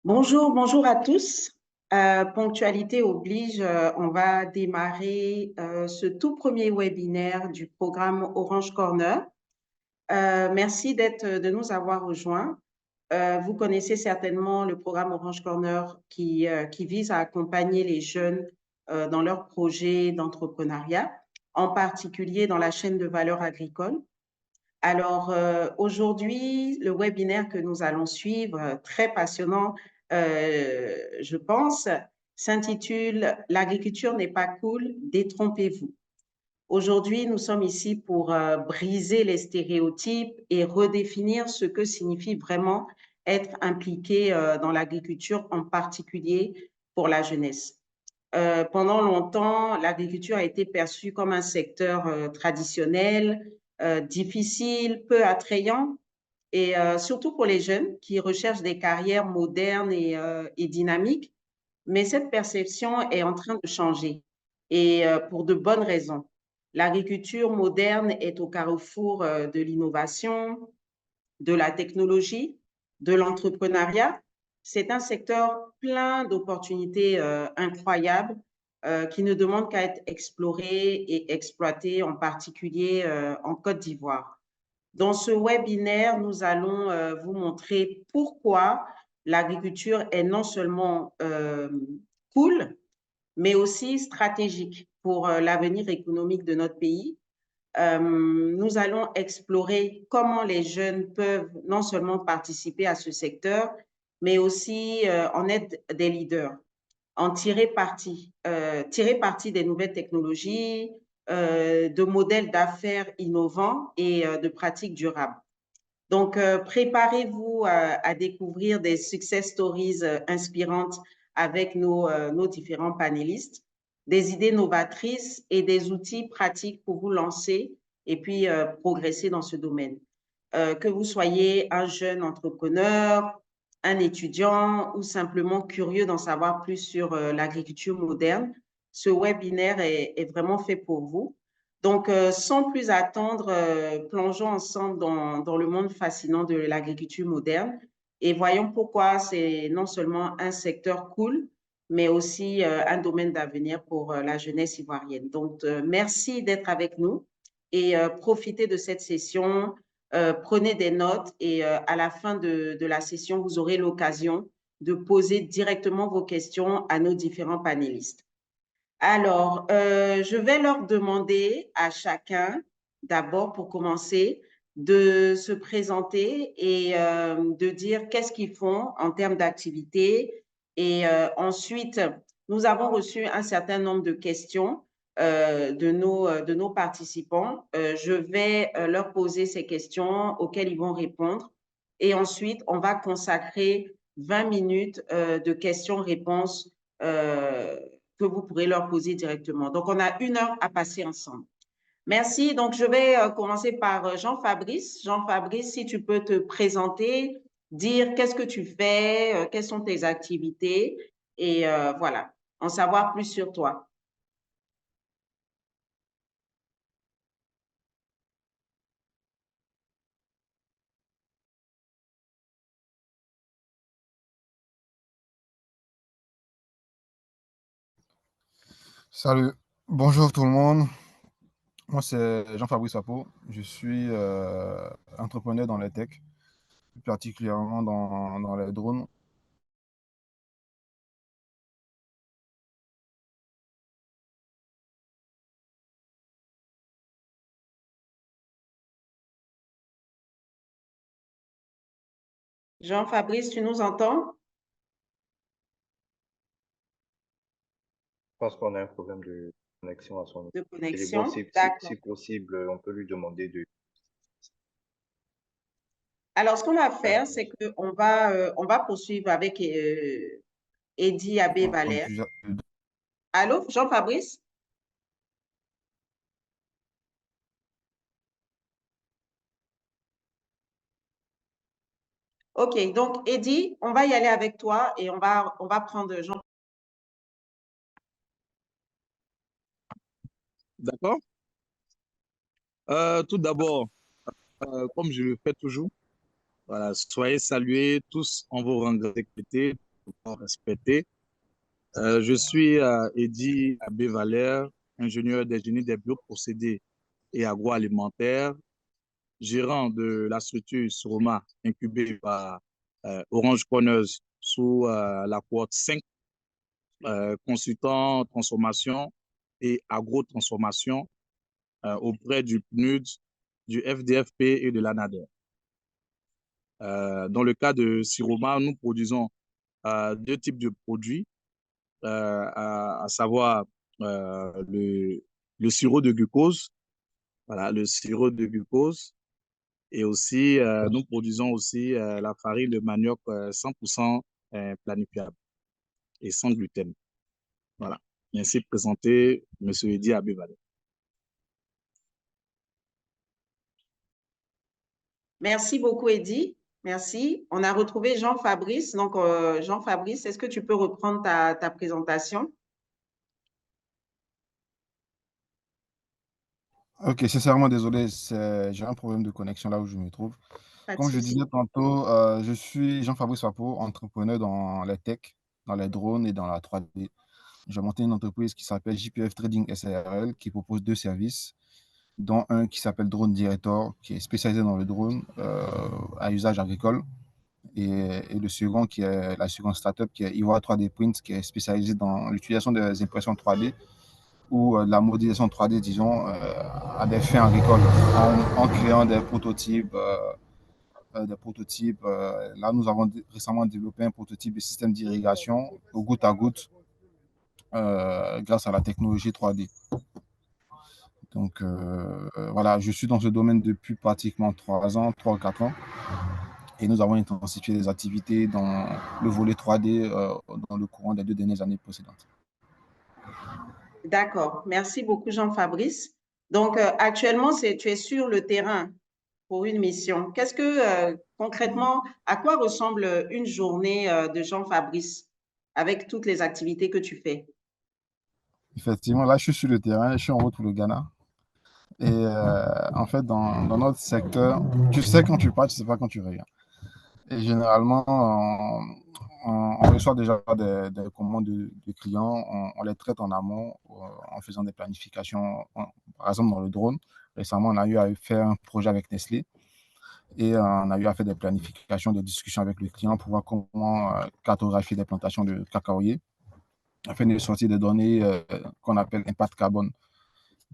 Bonjour, bonjour à tous. Ponctualité oblige, on va démarrer ce tout premier webinaire du programme Orange Corner. Merci de nous avoir rejoints. Vous connaissez certainement le programme Orange Corner qui vise à accompagner les jeunes dans leurs projets d'entrepreneuriat, en particulier dans la chaîne de valeur agricole. Alors, aujourd'hui, le webinaire que nous allons suivre, très passionnant, je pense, s'intitule L'agriculture n'est pas cool, détrompez-vous. Aujourd'hui, nous sommes ici pour briser les stéréotypes et redéfinir ce que signifie vraiment être impliqué dans l'agriculture, en particulier pour la jeunesse. Pendant longtemps, l'agriculture a été perçue comme un secteur traditionnel, difficile, peu attrayant, et surtout pour les jeunes qui recherchent des carrières modernes et dynamiques. Mais cette perception est en train de changer, et pour de bonnes raisons. L'agriculture moderne est au carrefour de l'innovation, de la technologie, de l'entrepreneuriat. C'est un secteur plein d'opportunités incroyables qui ne demande qu'à être exploré et exploité, en particulier en Côte d'Ivoire. Dans ce webinaire, nous allons vous montrer pourquoi l'agriculture est non seulement cool, mais aussi stratégique pour l'avenir économique de notre pays. Nous allons explorer comment les jeunes peuvent non seulement participer à ce secteur, mais aussi en être des leaders, en tirer parti des nouvelles technologies, de modèles d'affaires innovants et de pratiques durables. Donc, préparez-vous à découvrir des success stories inspirantes avec nos différents panélistes, des idées novatrices et des outils pratiques pour vous lancer et puis progresser dans ce domaine. Que vous soyez un jeune entrepreneur, un étudiant ou simplement curieux d'en savoir plus sur l'agriculture moderne, ce webinaire est vraiment fait pour vous. Donc, sans plus attendre, plongeons ensemble dans le monde fascinant de l'agriculture moderne et voyons pourquoi c'est non seulement un secteur cool, mais aussi un domaine d'avenir pour la jeunesse ivoirienne. Donc, merci d'être avec nous et profitez de cette session. Prenez des notes et à la fin de la session, vous aurez l'occasion de poser directement vos questions à nos différents panélistes. Alors, je vais leur demander à chacun, d'abord pour commencer, de se présenter et de dire qu'est-ce qu'ils font en termes d'activité. Et ensuite, nous avons reçu un certain nombre de questions de nos participants. Je vais leur poser ces questions auxquelles ils vont répondre. Et ensuite, on va consacrer 20 minutes de questions-réponses que vous pourrez leur poser directement. Donc, on a 1 heure à passer ensemble. Merci. Donc, je vais commencer par Jean-Fabrice. Jean-Fabrice, si tu peux te présenter, dire qu'est-ce que tu fais, quelles sont tes activités et voilà, en savoir plus sur toi. Salut, bonjour tout le monde. Moi, c'est Jean-Fabrice Apo. Je suis entrepreneur dans les tech, plus particulièrement dans les drones. Jean-Fabrice, tu nous entends? Je pense qu'on a un problème de connexion à son niveau. De Et bon, connexion? si D'accord. possible, on peut lui demander de... Alors, ce qu'on va faire, Euh, c'est on va poursuivre avec Eddie Abbé Valère. Allô, Jean-Fabrice? OK, donc Eddie, on va y aller avec toi et on va prendre Jean. D'accord. Tout d'abord, comme je le fais toujours, voilà, soyez salués tous en vos rangs de sécurité. respecté. Je suis Eddy Abbé-Valère, ingénieur des génies des bioprocédés et agroalimentaires, gérant de la structure Suroma incubée par Orange Corners sous la cohorte 5, consultant transformation et agro-transformation auprès du PNUD, du FDFP et de l'ANADER. Dans le cas de Siroma, nous produisons deux types de produits, à savoir le sirop de glucose, voilà, le sirop de glucose, et aussi nous produisons aussi la farine de manioc 100% planifiable et sans gluten. Voilà. Ainsi présenté, M. Eddy Abbé-Valère. Merci beaucoup, Eddy. Merci. On a retrouvé Jean-Fabrice. Donc, Jean-Fabrice, est-ce que tu peux reprendre ta présentation? Ok, sincèrement désolé, j'ai un problème de connexion là où je me trouve. Pas de Comme je disais souci. tantôt, je suis Jean-Fabrice Sapo, entrepreneur dans les tech, dans les drones et dans la 3D. J'ai monté une entreprise qui s'appelle JPF Trading SARL, qui propose deux services, dont un qui s'appelle Drone Director, qui est spécialisé dans le drone à usage agricole, et le second qui est la seconde startup qui est Ivoire 3D Print, qui est spécialisé dans l'utilisation des impressions 3D ou la modélisation 3D, disons, à des fins agricoles, en créant des prototypes. Là, nous avons récemment développé un prototype de système d'irrigation au goutte à goutte grâce à la technologie 3D. Donc voilà, je suis dans ce domaine depuis pratiquement 3 ans, 3 ou 4 ans. Et nous avons intensifié les activités dans le volet 3D dans le courant des 2 dernières années précédentes. D'accord. Merci beaucoup, Jean-Fabrice. Donc, actuellement, tu es sur le terrain pour une mission. Qu'est-ce que, concrètement, à quoi ressemble une journée de Jean-Fabrice avec toutes les activités que tu fais? Effectivement, là, je suis sur le terrain, je suis en route pour le Ghana. Et en fait, dans notre secteur, tu sais quand tu pars, tu ne sais pas quand tu reviens. Et généralement, on reçoit déjà des commandes de clients, on les traite en amont en faisant des planifications, par exemple dans le drone. Récemment, on a eu à faire un projet avec Nestlé et on a eu à faire des planifications, des discussions avec le client pour voir comment cartographier des plantations de cacaoyers afin de sortir des données qu'on appelle impact carbone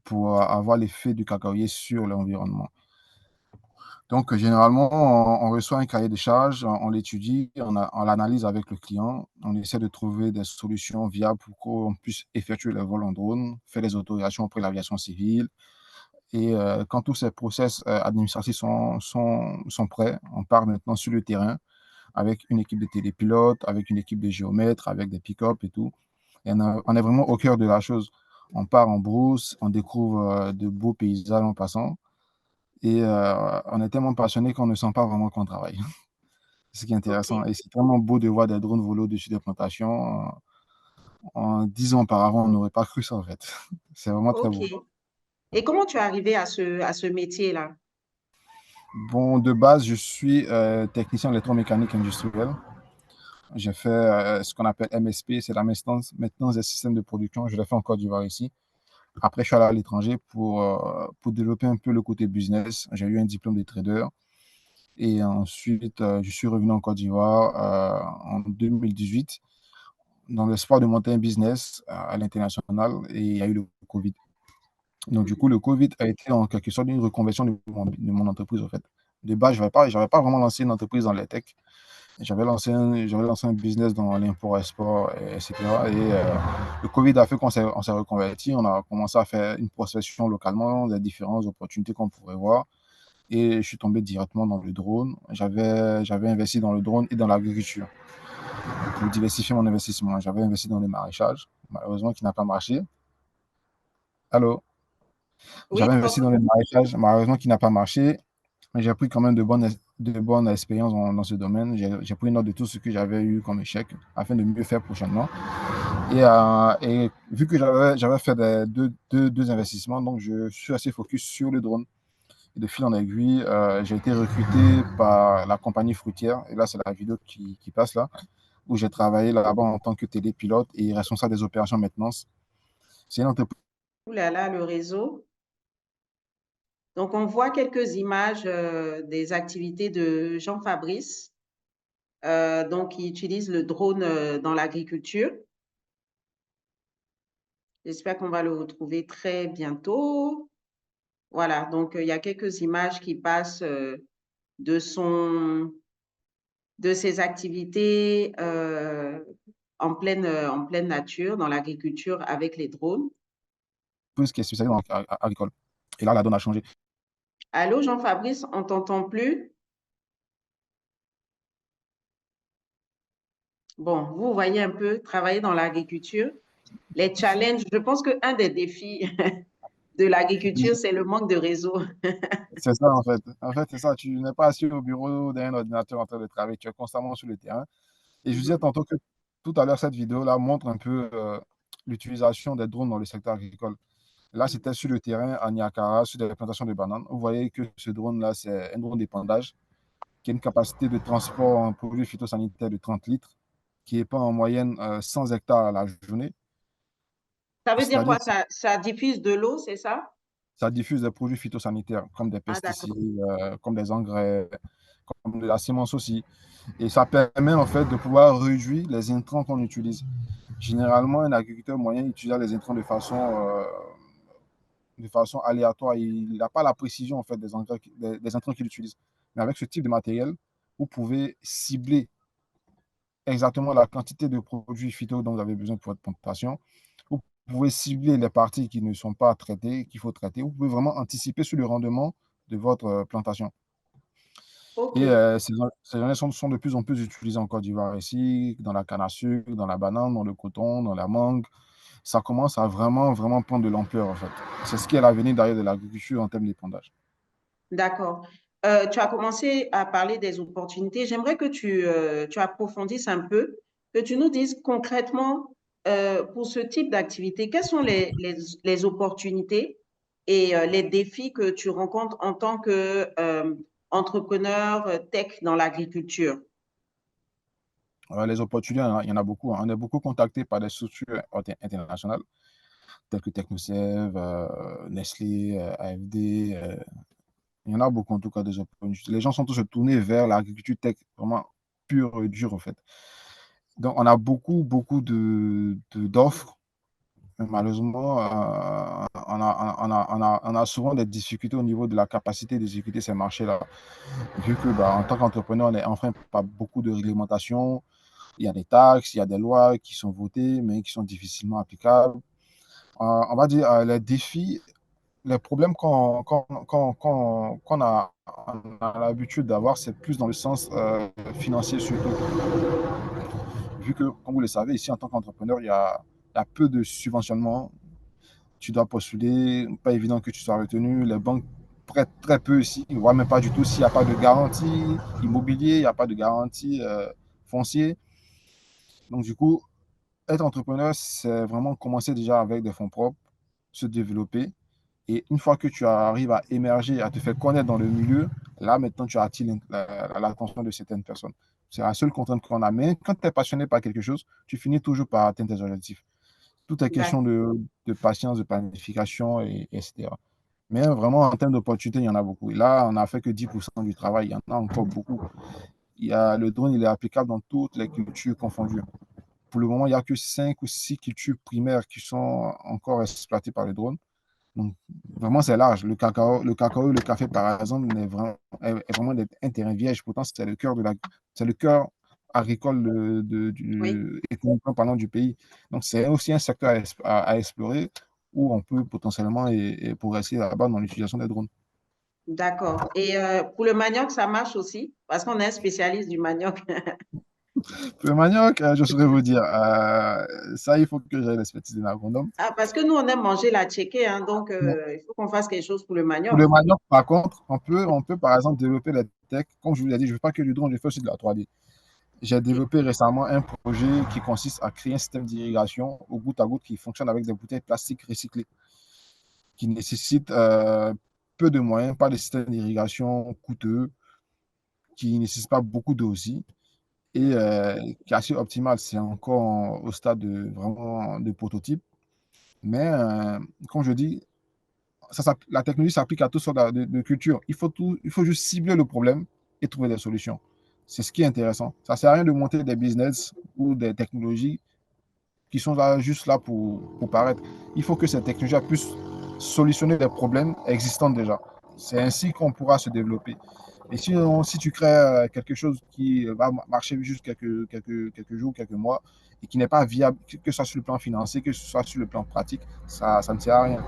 pour avoir l'effet du cacaoyer sur l'environnement. Donc, généralement, on reçoit un cahier de charges, on l'étudie, on l'analyse avec le client, on essaie de trouver des solutions viables pour qu'on puisse effectuer les vols en drone, faire les autorisations auprès de l'aviation civile. Et quand tous ces process administratifs sont prêts, on part maintenant sur le terrain avec une équipe de télépilotes, avec une équipe de géomètres, avec des pick-up et tout. Et on est vraiment au cœur de la chose. On part en brousse, on découvre de beaux paysages en passant. Et on est tellement passionné qu'on ne sent pas vraiment qu'on travaille. C'est ce qui est intéressant. OK. Et c'est vraiment beau de voir des drones voler au-dessus des plantations. En 10 ans auparavant, on n'aurait pas cru ça, en fait. C'est vraiment très OK. beau. Et comment tu es arrivé à ce métier-là? Bon, de base, je suis technicien électromécanique industriel. J'ai fait ce qu'on appelle MSP, c'est la maintenance des systèmes de production. Je l'ai fait en Côte d'Ivoire ici. Après, je suis allé à l'étranger pour développer un peu le côté business. J'ai eu un diplôme de trader. Et ensuite, je suis revenu en Côte d'Ivoire en 2018 dans l'espoir de monter un business à l'international et il y a eu le Covid. Donc, du coup, le Covid a été en quelque sorte une reconversion de mon entreprise, en fait. De base, je n'avais pas vraiment lancé une entreprise dans les tech. J'avais lancé un business dans l'import-export, etc. Et le Covid a fait on s'est reconverti. On a commencé à faire une prospection localement des différentes opportunités qu'on pourrait voir. Et je suis tombé directement dans le drone. J'avais investi dans le drone et dans l'agriculture pour diversifier mon investissement. J'avais investi dans le maraîchage, malheureusement qui n'a pas marché. Allô? Oui, J'avais investi dans le maraîchage, malheureusement qui n'a pas marché, mais j'ai pris quand même de bonnes expériences dans ce domaine. J'ai pris note de tout ce que j'avais eu comme échec afin de mieux faire prochainement. Et vu que j'avais fait deux investissements, donc je suis assez focus sur le drone. Et de fil en aiguille, j'ai été recruté par la compagnie fruitière. Et là, c'est la vidéo qui passe là. où j'ai travaillé là-bas en tant que télépilote et responsable des opérations maintenance. C'est une entreprise. Ouh là là, le réseau. Donc, on voit quelques images des activités de Jean Fabrice. Donc, il utilise le drone dans l'agriculture. J'espère qu'on va le retrouver très bientôt. Voilà, donc il y a quelques images qui passent de ses activités en pleine nature, dans l'agriculture avec les drones. Qui est spécialisée dans l'agricole. Et là, la donne a changé. Allô, Jean-Fabrice, on t'entend plus? Bon, vous voyez un peu travailler dans l'agriculture, les challenges. Je pense qu'un des défis de l'agriculture, c'est le manque de réseau. C'est ça, en fait. En fait, c'est ça. Tu n'es pas assis au bureau derrière un ordinateur en train de travailler. Tu es constamment sur le terrain. Et je disais tantôt que tout à l'heure, cette vidéo-là montre un peu l'utilisation des drones dans le secteur agricole. Là, c'était sur le terrain à Niakara, sur des plantations de bananes. Vous voyez que ce drone-là, c'est un drone d'épandage qui a une capacité de transport en produits phytosanitaires de 30 litres, qui épand en moyenne 100 hectares à la journée. Ça veut dire C'est-à-dire quoi? Ça diffuse de l'eau, c'est ça? ça diffuse des produits phytosanitaires comme des Ah, d'accord. pesticides, comme des engrais, comme de la semence aussi. Et ça permet en fait de pouvoir réduire les intrants qu'on utilise. Généralement, un agriculteur moyen utilise les intrants de façon aléatoire. Il n'a pas la précision en fait des intrants qu'il utilise. Mais avec ce type de matériel, vous pouvez cibler exactement la quantité de produits phyto dont vous avez besoin pour votre plantation. Vous pouvez cibler les parties qui ne sont pas traitées, qu'il faut traiter. Vous pouvez vraiment anticiper sur le rendement de votre plantation. OK. Et ces engrais sont de plus en plus utilisés en Côte d'Ivoire ici, dans la canne à sucre, dans la banane, dans le coton, dans la mangue. Ça commence à vraiment, vraiment prendre de l'ampleur en fait. C'est ce qui est l'avenir d'ailleurs de l'agriculture en termes d'épandage. D'accord. Tu as commencé à parler des opportunités. J'aimerais que tu approfondisses un peu, que tu nous dises concrètement, pour ce type d'activité, quelles sont les opportunités et les défis que tu rencontres en tant que entrepreneur tech dans l'agriculture? Les opportunités, il y en a beaucoup, hein. On est beaucoup contacté par des structures internationales telles que Technosev, Nestlé, AFD. Il y en a beaucoup en tout cas des opportunités. Les gens sont tous tournés vers l'agriculture tech vraiment pure et dure en fait. Donc on a beaucoup, beaucoup d'offres. Mais malheureusement, on a souvent des difficultés au niveau de la capacité d'exécuter ces marchés-là. Vu que, en tant qu'entrepreneur, on est enfreint par beaucoup de réglementations. Il y a des taxes, il y a des lois qui sont votées, mais qui sont difficilement applicables. On va dire les défis, les problèmes on a l'habitude d'avoir, c'est plus dans le sens financier surtout. Vu que, comme vous le savez, ici, en tant qu'entrepreneur, il y a peu de subventionnement. Tu dois postuler, pas évident que tu sois retenu. Les banques prêtent très peu ici, voire même pas du tout s'il n'y a pas de garantie immobilier, il n'y a pas de garantie foncier. Donc, du coup, être entrepreneur, c'est vraiment commencer déjà avec des fonds propres, se développer. Et une fois que tu arrives à émerger, à te faire connaître dans le milieu, là, maintenant, tu attires l'attention de certaines personnes. C'est la seule contrainte qu'on a. Mais quand tu es passionné par quelque chose, tu finis toujours par atteindre tes objectifs. Tout est question de patience, de planification, etc. Mais vraiment, en termes d'opportunités, il y en a beaucoup. Et là, on n'a fait que 10% du travail. Il y en a encore beaucoup. Le drone, il est applicable dans toutes les cultures confondues. Pour le moment, il n'y a que 5 ou 6 cultures primaires qui sont encore exploitées par le drone. Donc, vraiment, c'est large. Le cacao et le café, par exemple, est vraiment un terrain vierge. Pourtant, c'est le cœur agricole Oui, économiquement parlant du pays. Donc, c'est aussi un secteur à explorer où on peut potentiellement progresser là-bas dans l'utilisation des drones. d'accord. Et pour le manioc, ça marche aussi parce qu'on est un spécialiste du manioc. Le manioc, je saurais vous dire, ça, il faut que j'aille l'expertise d'un agronome. Ah, parce que nous, on aime manger la tchéké, hein, donc Bon, il faut qu'on fasse quelque chose pour le pour manioc. le manioc, par contre, on peut par exemple développer les techs. Comme je vous l'ai dit, je ne fais pas que du drone, je fais aussi de la 3D. J'ai Ok. développé récemment un projet qui consiste à créer un système d'irrigation au goutte à goutte qui fonctionne avec des bouteilles plastiques recyclées, qui nécessite peu de moyens, pas de système d'irrigation coûteux, qui ne nécessite pas beaucoup d'eau aussi. et qui est assez optimale. C'est encore au stade de, vraiment de prototype. Mais comme je dis, la technologie s'applique à toutes sortes de cultures. Il faut juste cibler le problème et trouver des solutions. C'est ce qui est intéressant. Ça ne sert à rien de monter des business ou des technologies qui sont là, juste là pour paraître. Il faut que ces technologies puissent solutionner des problèmes existants déjà. C'est ainsi qu'on pourra se développer. Et si tu crées quelque chose qui va marcher juste quelques jours, quelques mois, et qui n'est pas viable, que ce soit sur le plan financier, que ce soit sur le plan pratique, ça ne sert à rien.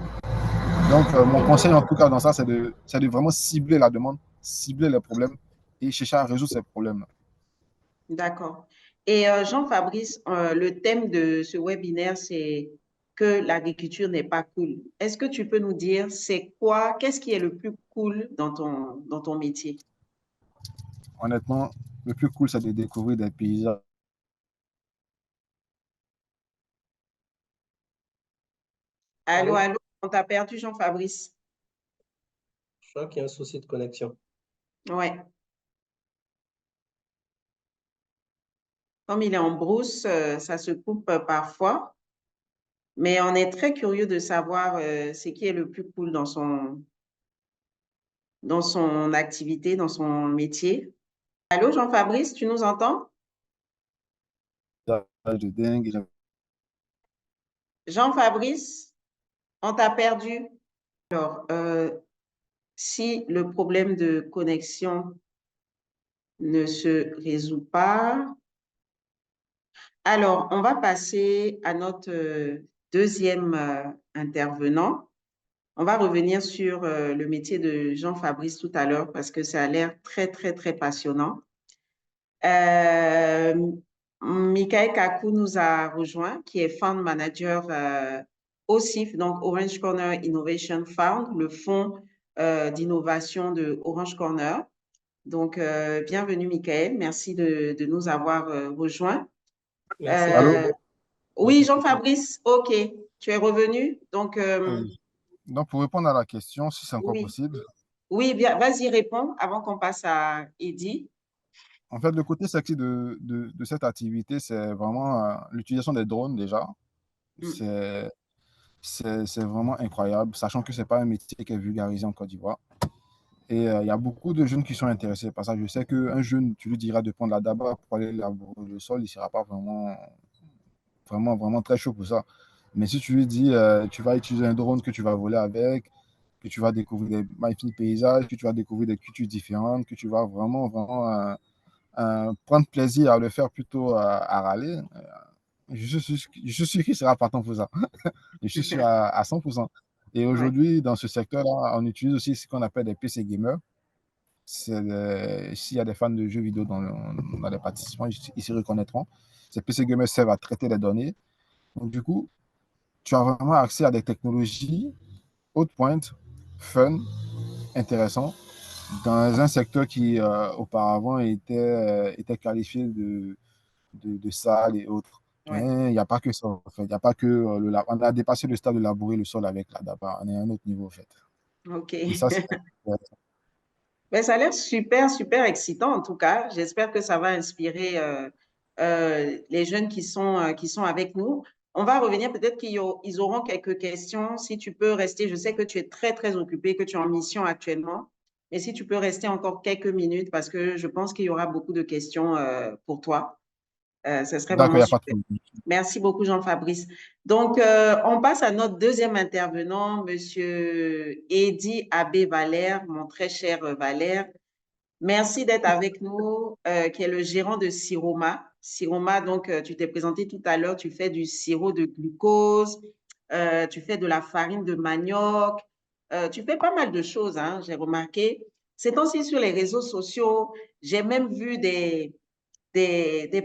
Donc, mon conseil en tout cas dans ça, c'est de vraiment cibler la demande, cibler les problèmes et chercher à résoudre ces problèmes-là. D'accord. Et Jean-Fabrice, le thème de ce webinaire, c'est que l'agriculture n'est pas cool. Est-ce que tu peux nous dire qu'est-ce qui est le plus cool dans ton métier? Honnêtement, le plus cool, c'est de découvrir des paysages. Allô, Allô? allô, on t'a perdu, Jean-Fabrice. Je crois qu'il y a un souci de connexion. Ouais. Comme il est en brousse, ça se coupe parfois. Mais on est très curieux de savoir ce qui est le plus cool dans son activité, dans son métier. Allô, Jean-Fabrice, tu nous entends? De dingue. Jean-Fabrice, on t'a perdu. Alors, si le problème de connexion ne se résout pas, alors on va passer à notre deuxième intervenant. On va revenir sur le métier de Jean-Fabrice tout à l'heure parce que ça a l'air très, très, très passionnant. Euh, Michael Kakou nous a rejoint, qui est Fund Manager au CIF, donc Orange Corner Innovation Fund, le fonds d'innovation de Orange Corner. Donc, bienvenue Michael, merci de nous avoir rejoints. Merci Allô? Oui, Jean-Fabrice, OK, tu es revenu. Donc, Oui. Donc, pour répondre à la question, si c'est encore oui, possible, oui, bien, vas-y, réponds avant qu'on passe à Eddy. en fait, le côté sexy de cette activité, c'est vraiment l'utilisation des drones déjà. Mm. C'est vraiment incroyable, sachant que ce n'est pas un métier qui est vulgarisé en Côte d'Ivoire. Et il y a beaucoup de jeunes qui sont intéressés par ça. Je sais qu'un jeune, tu lui diras de prendre la daba pour aller labourer le sol, il ne sera pas vraiment très chaud pour ça. Mais si tu lui dis, tu vas utiliser un drone que tu vas voler avec, que tu vas découvrir des magnifiques paysages, que tu vas découvrir des cultures différentes, que tu vas vraiment prendre plaisir à le faire plutôt à râler, je suis sûr qu'il sera partant pour ça. Je suis sûr à 100%. Et Ouais. aujourd'hui, dans ce secteur-là, on utilise aussi ce qu'on appelle des PC gamers. S'il y a des fans de jeux vidéo dans les participants, ils s'y reconnaîtront. Ces PC gamers servent à traiter les données. Donc, du coup, tu as vraiment accès à des technologies haute pointe, fun, intéressant, dans un secteur qui auparavant était qualifié de sale et autres. Ouais. Mais il n'y a pas que ça, en fait. Il n'y a pas que on a dépassé le stade de labourer le sol avec la DAPA. On est à un autre niveau, en fait. OK. Et ça, c'est Ben, ça a l'air super, super excitant en tout cas. J'espère que ça va inspirer les jeunes qui sont avec nous. On va revenir, peut-être ils auront quelques questions. Si tu peux rester, je sais que tu es très, très occupé, que tu es en mission actuellement, mais si tu peux rester encore quelques minutes parce que je pense qu'il y aura beaucoup de questions pour toi. Ce serait d'accord, il vraiment n'y a pas de super. problème. Merci beaucoup, Jean-Fabrice. Donc, on passe à notre deuxième intervenant, Monsieur Eddy Abbé-Valère, mon très cher Valère. Merci d'être avec nous, qui est le gérant de Siroma. Siroma, donc, tu t'es présenté tout à l'heure, tu fais du sirop de glucose, tu fais de la farine de manioc, tu fais pas mal de choses, hein, j'ai remarqué. C'est aussi sur les réseaux sociaux, j'ai même vu des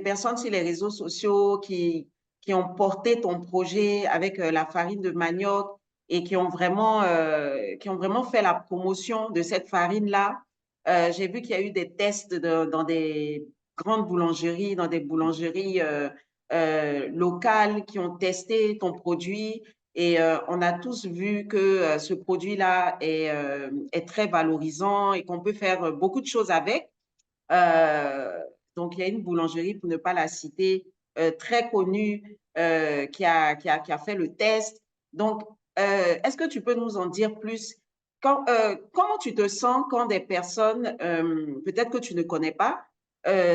personnes sur les réseaux sociaux qui ont porté ton projet avec la farine de manioc et qui ont vraiment fait la promotion de cette farine-là. J'ai vu qu'il y a eu des tests dans des grandes boulangeries, dans des boulangeries locales qui ont testé ton produit. Et on a tous vu que ce produit-là est très valorisant et qu'on peut faire beaucoup de choses avec. Euh, Donc, il y a une boulangerie, pour ne pas la citer, très connue, qui a fait le test. Donc, est-ce que tu peux nous en dire plus? Comment tu te sens quand des personnes, peut-être que tu ne connais pas,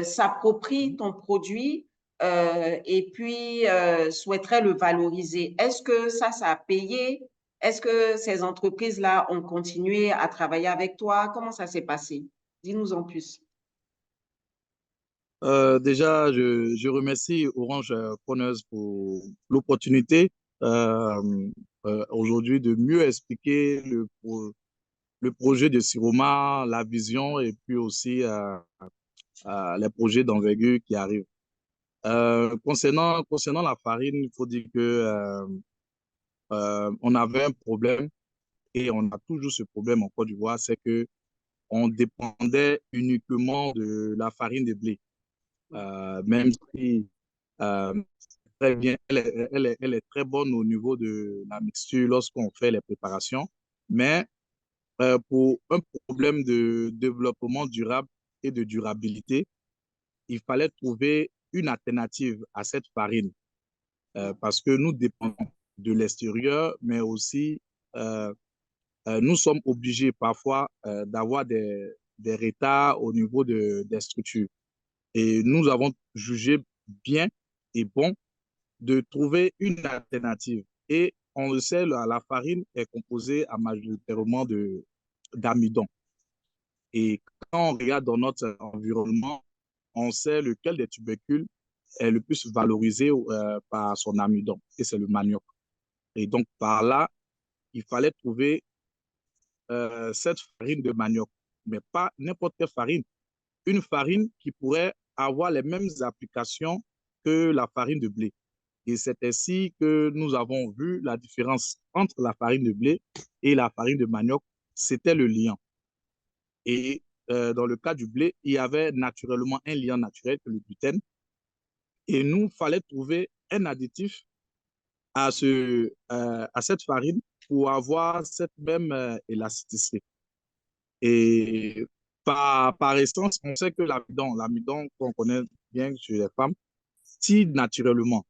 s'approprient ton produit et puis souhaiteraient le valoriser? Est-ce que ça a payé? Est-ce que ces entreprises-là ont continué à travailler avec toi? Comment ça s'est passé? Dis-nous en plus. Déjà, je remercie Orange Preneuse pour l'opportunité aujourd'hui de mieux expliquer le projet de Siroma, la vision et puis aussi les projets d'envergure qui arrivent. Concernant la farine, il faut dire que on avait un problème et on a toujours ce problème en Côte d'Ivoire, c'est que on dépendait uniquement de la farine de blé. Même si euh, très bien, elle est très bonne au niveau de la mixture lorsqu'on fait les préparations, mais pour un problème de développement durable et de durabilité, il fallait trouver une alternative à cette farine parce que nous dépendons de l'extérieur, mais aussi euh, nous sommes obligés parfois d'avoir des retards au niveau des structures. Et nous avons jugé bien et bon de trouver une alternative. Et on le sait, la farine est composée à majoritairement d'amidon. Et quand on regarde dans notre environnement, on sait lequel des tubercules est le plus valorisé par son amidon, et c'est le manioc. Et donc, par là, il fallait trouver cette farine de manioc, mais pas n'importe quelle farine. Une farine qui pourrait avoir les mêmes applications que la farine de blé. Et c'est ainsi que nous avons vu la différence entre la farine de blé et la farine de manioc, c'était le liant. Et dans le cas du blé, il y avait naturellement un liant naturel, le gluten. Et nous, il fallait trouver un additif à cette farine pour avoir cette même élasticité. Et par essence, on sait que l'amidon qu'on connaît bien chez les femmes, tire naturellement.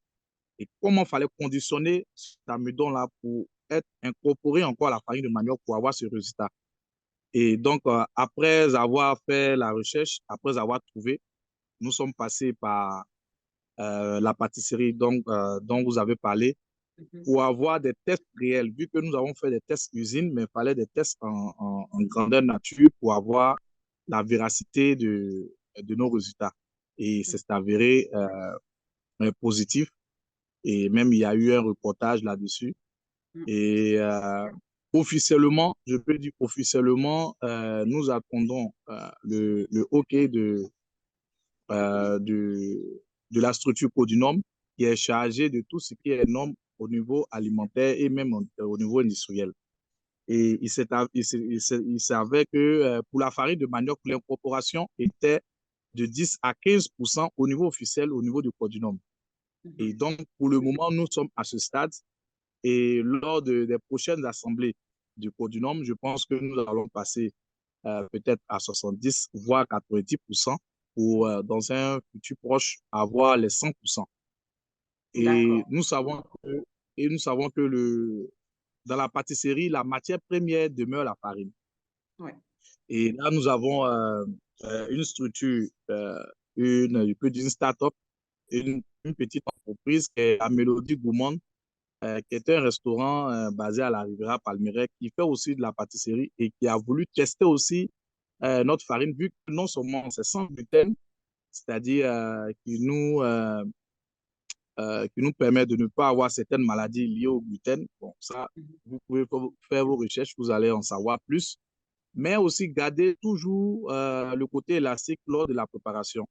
Et comment il fallait conditionner cet amidon-là pour être incorporé encore à la farine de manioc pour avoir ce résultat. Et donc, après avoir fait la recherche, après avoir trouvé, nous sommes passés par la pâtisserie dont vous avez parlé pour avoir des tests réels. Vu que nous avons fait des tests usines, mais il fallait des tests en grandeur nature pour avoir la véracité de nos résultats. Et c'est avéré positif. Et même, il y a eu un reportage là-dessus. Et officiellement, je peux dire officiellement, nous attendons le OK de la structure Codinome qui est chargée de tout ce qui est normes au niveau alimentaire et même au niveau industriel. Et il savait que pour la farine de manioc, l'incorporation était de 10 à 15% au niveau officiel, au niveau du Codinome. Et donc, pour le moment, nous sommes à ce stade. Et lors des prochaines assemblées du Codinome, je pense que nous allons passer peut-être à 70, voire 90% pour, dans un futur proche, avoir les 100%. Et D'accord. nous savons que, dans la pâtisserie, la matière première demeure la farine. Ouais. Et là, nous avons une structure, je peux dire une start-up, une petite entreprise qui est la Mélodie Gourmande, qui est un restaurant basé à la Riviera Palmeraie, qui fait aussi de la pâtisserie et qui a voulu tester aussi notre farine, vu que non seulement c'est sans gluten, c'est-à-dire qui nous permet de ne pas avoir certaines maladies liées au gluten. Bon, ça, vous pouvez faire vos recherches, vous allez en savoir plus, mais aussi garder toujours le côté élastique lors de la préparation.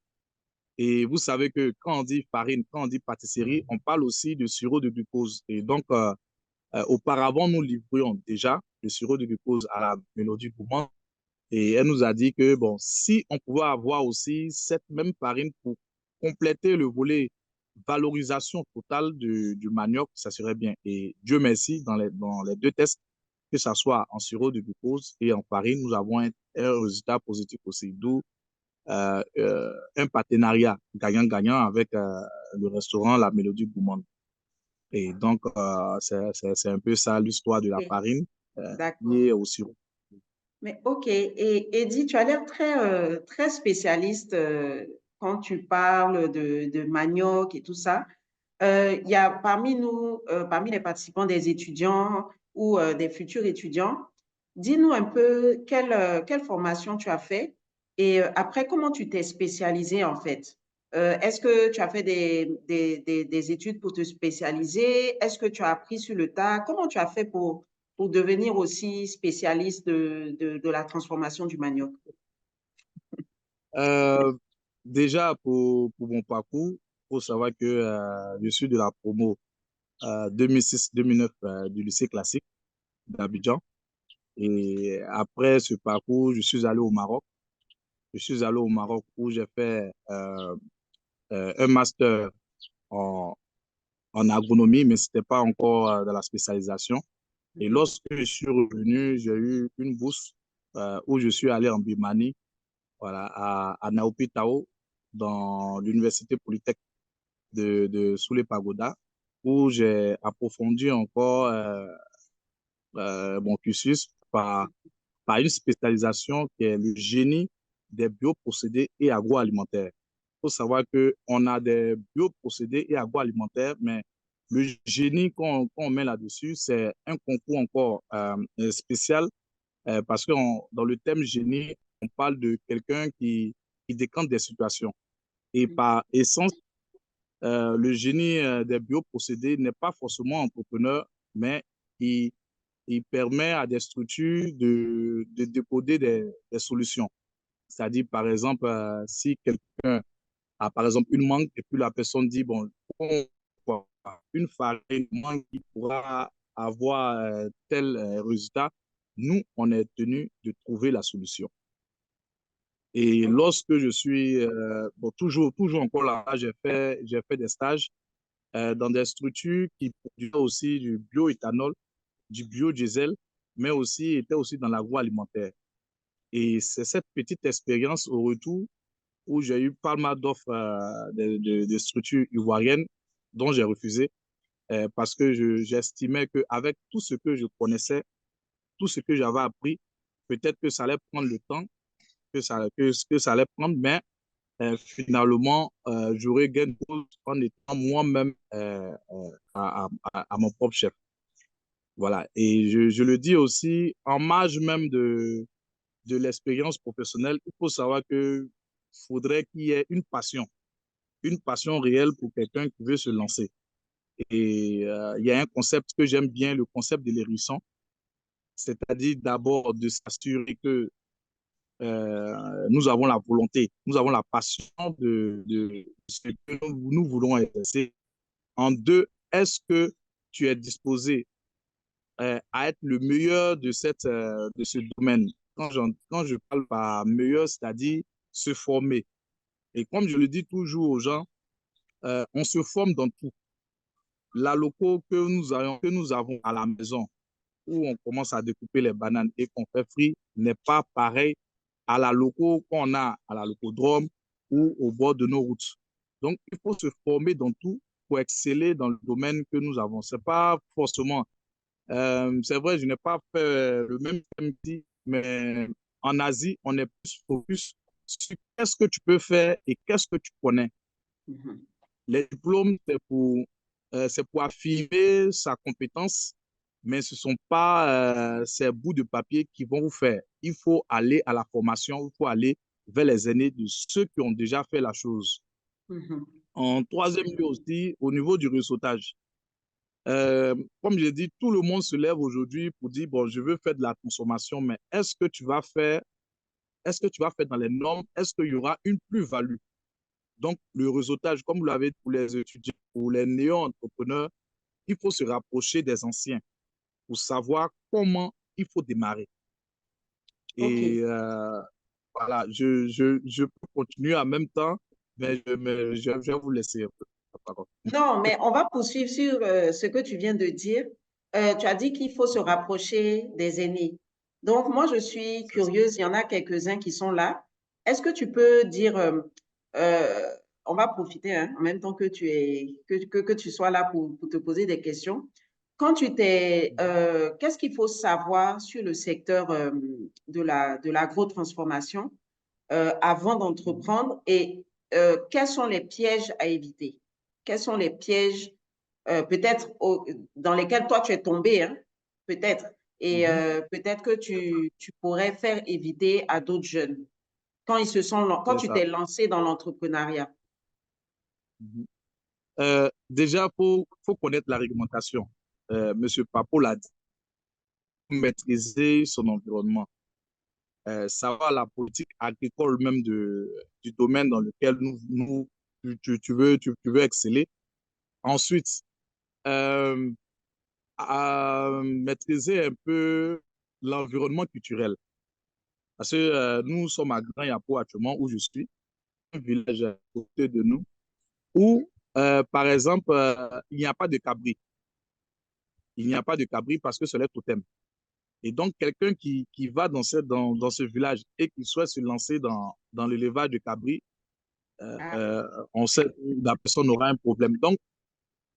Et vous savez que quand on dit farine, quand on dit pâtisserie, on parle aussi de sirop de glucose. Et donc, auparavant, nous livrions déjà le sirop de glucose à la Mélodie Gourmand. Et elle nous a dit que, bon, si on pouvait avoir aussi cette même farine pour compléter le volet valorisation totale du manioc, ça serait bien. Et Dieu merci, dans les deux tests, que ce soit en sirop de glucose et en farine, nous avons un résultat positif aussi. D'où un partenariat gagnant-gagnant avec le restaurant La Mélodie Gourmande. Et donc, c'est un peu ça l'histoire de la Ok, farine d'accord. liée au sirop. Mais ok. Et Eddie, tu as l'air très spécialiste quand tu parles de manioc et tout ça. Il y a parmi nous, parmi les participants, des étudiants ou des futurs étudiants. Dis-nous un peu quelle formation tu as fait et après, comment tu t'es spécialisé en fait? Est-ce que tu as fait des études pour te spécialiser? Est-ce que tu as appris sur le tas? Comment tu as fait pour devenir aussi spécialiste de la transformation du manioc? Euh, Déjà, pour mon parcours, il faut savoir que je suis de la promo 2006-2009 du lycée classique d'Abidjan. Et après ce parcours, je suis allé au Maroc. Je suis allé au Maroc où j'ai fait un master en, en agronomie, mais ce n'était pas encore dans la spécialisation. Et Mhm. lorsque je suis revenu, j'ai eu une bourse où je suis allé en Birmanie, voilà, à Naopi Tao, dans l'université Polytech de Soule Pagoda, où j'ai approfondi encore mon cursus par une spécialisation qui est le génie des bioprocédés et agroalimentaires. Il faut savoir qu'on a des bioprocédés et agroalimentaires, mais le génie qu'on met là-dessus, c'est un concours encore spécial parce que dans le thème génie, on parle de quelqu'un qui décante des situations. Et par essence, le génie des bioprocédés n'est pas forcément entrepreneur, mais il, il permet à des structures de décoder des solutions. C'est-à-dire, par exemple, si quelqu'un a, par exemple, une mangue et puis la personne dit, bon, une farine, une mangue qui pourra avoir tel résultat, nous, on est tenu de trouver la solution. Et Ok. lorsque je suis, bon, toujours encore là, j'ai fait des stages dans des structures qui produisent aussi du bioéthanol, du biodiesel, mais aussi étaient aussi dans l'agroalimentaire. Et c'est cette petite expérience au retour où j'ai eu pas mal d'offres de structures ivoiriennes dont j'ai refusé parce que j'estimais qu'avec tout ce que je connaissais, tout ce que j'avais appris, peut-être que ça allait prendre le temps que ça allait prendre, mais finalement, j'aurais gagné en étant moi-même à mon propre chef. Voilà. Et je le dis aussi, en marge même de l'expérience professionnelle, il faut savoir que faudrait qu'il y ait une passion réelle pour quelqu'un qui veut se lancer. Et il y a un concept que j'aime bien, le concept de l'hérisson, c'est-à-dire d'abord de s'assurer que nous avons la volonté, nous avons la passion de ce que nous voulons exercer. En deux, est-ce que tu es disposé à être le meilleur de ce domaine? Quand je parle par meilleur, c'est-à-dire se former. Et comme je le dis toujours aux gens, on se forme dans tout. La loco que nous avons à la maison, où on commence à découper les bananes et qu'on fait frire, n'est pas pareil à la loco qu'on a à la locodrome ou au bord de nos routes. Donc, il faut se former dans tout pour exceller dans le domaine que nous avons. C'est pas forcément, c'est vrai, je n'ai pas fait le même thème, mais en Asie, on est plus focus sur qu'est-ce que tu peux faire et qu'est-ce que tu connais. Mhm. Les diplômes, c'est pour affirmer sa compétence, mais ce ne sont pas ces bouts de papier qui vont vous faire. Il faut aller à la formation, il faut aller vers les aînés de ceux qui ont déjà fait la chose. Mhm. En troisième lieu aussi, au niveau du réseautage. Comme je dit, tout le monde se lève aujourd'hui pour dire, bon, je veux faire de la consommation, mais est-ce que tu vas faire dans les normes? Est-ce qu'il y aura une plus-value? Donc, le réseautage, comme vous l'avez dit pour les étudiants, pour les néo-entrepreneurs, il faut se rapprocher des anciens pour savoir comment il faut démarrer. Ok. Et voilà, je peux continuer en même temps, mais je vais vous laisser un peu la parole. Non, mais on va poursuivre sur ce que tu viens de dire. Tu as dit qu'il faut se rapprocher des aînés. Donc, moi, je suis C'est ça. curieuse, il y en a quelques-uns qui sont là. est-ce que tu peux dire, on va profiter hein, en même temps que que tu sois là pour te poser des questions. Quand qu'est-ce qu'il faut savoir sur le secteur de l'agro-transformation avant d'entreprendre et quels sont les pièges à éviter? Quels sont les pièges peut-être dans lesquels toi tu es tombé, hein, peut-être, et peut-être que tu pourrais faire éviter à d'autres jeunes quand C'est tu ça. t'es lancé dans l'entrepreneuriat. Déjà, faut connaître la réglementation. Monsieur Papo l'a dit, maîtriser son environnement, savoir la politique agricole même du domaine dans lequel tu veux exceller. Ensuite, euh, maîtriser un peu l'environnement culturel. Parce que nous sommes à Grand Yapo actuellement, où je suis, un village à côté de nous, où, par exemple, il n'y a pas de cabri. Il n'y a pas de cabri parce que c'est le totem. Et donc, quelqu'un qui va dans ce village et qui souhaite se lancer dans l'élevage de cabri, Ah, on sait que la personne aura un problème. Donc,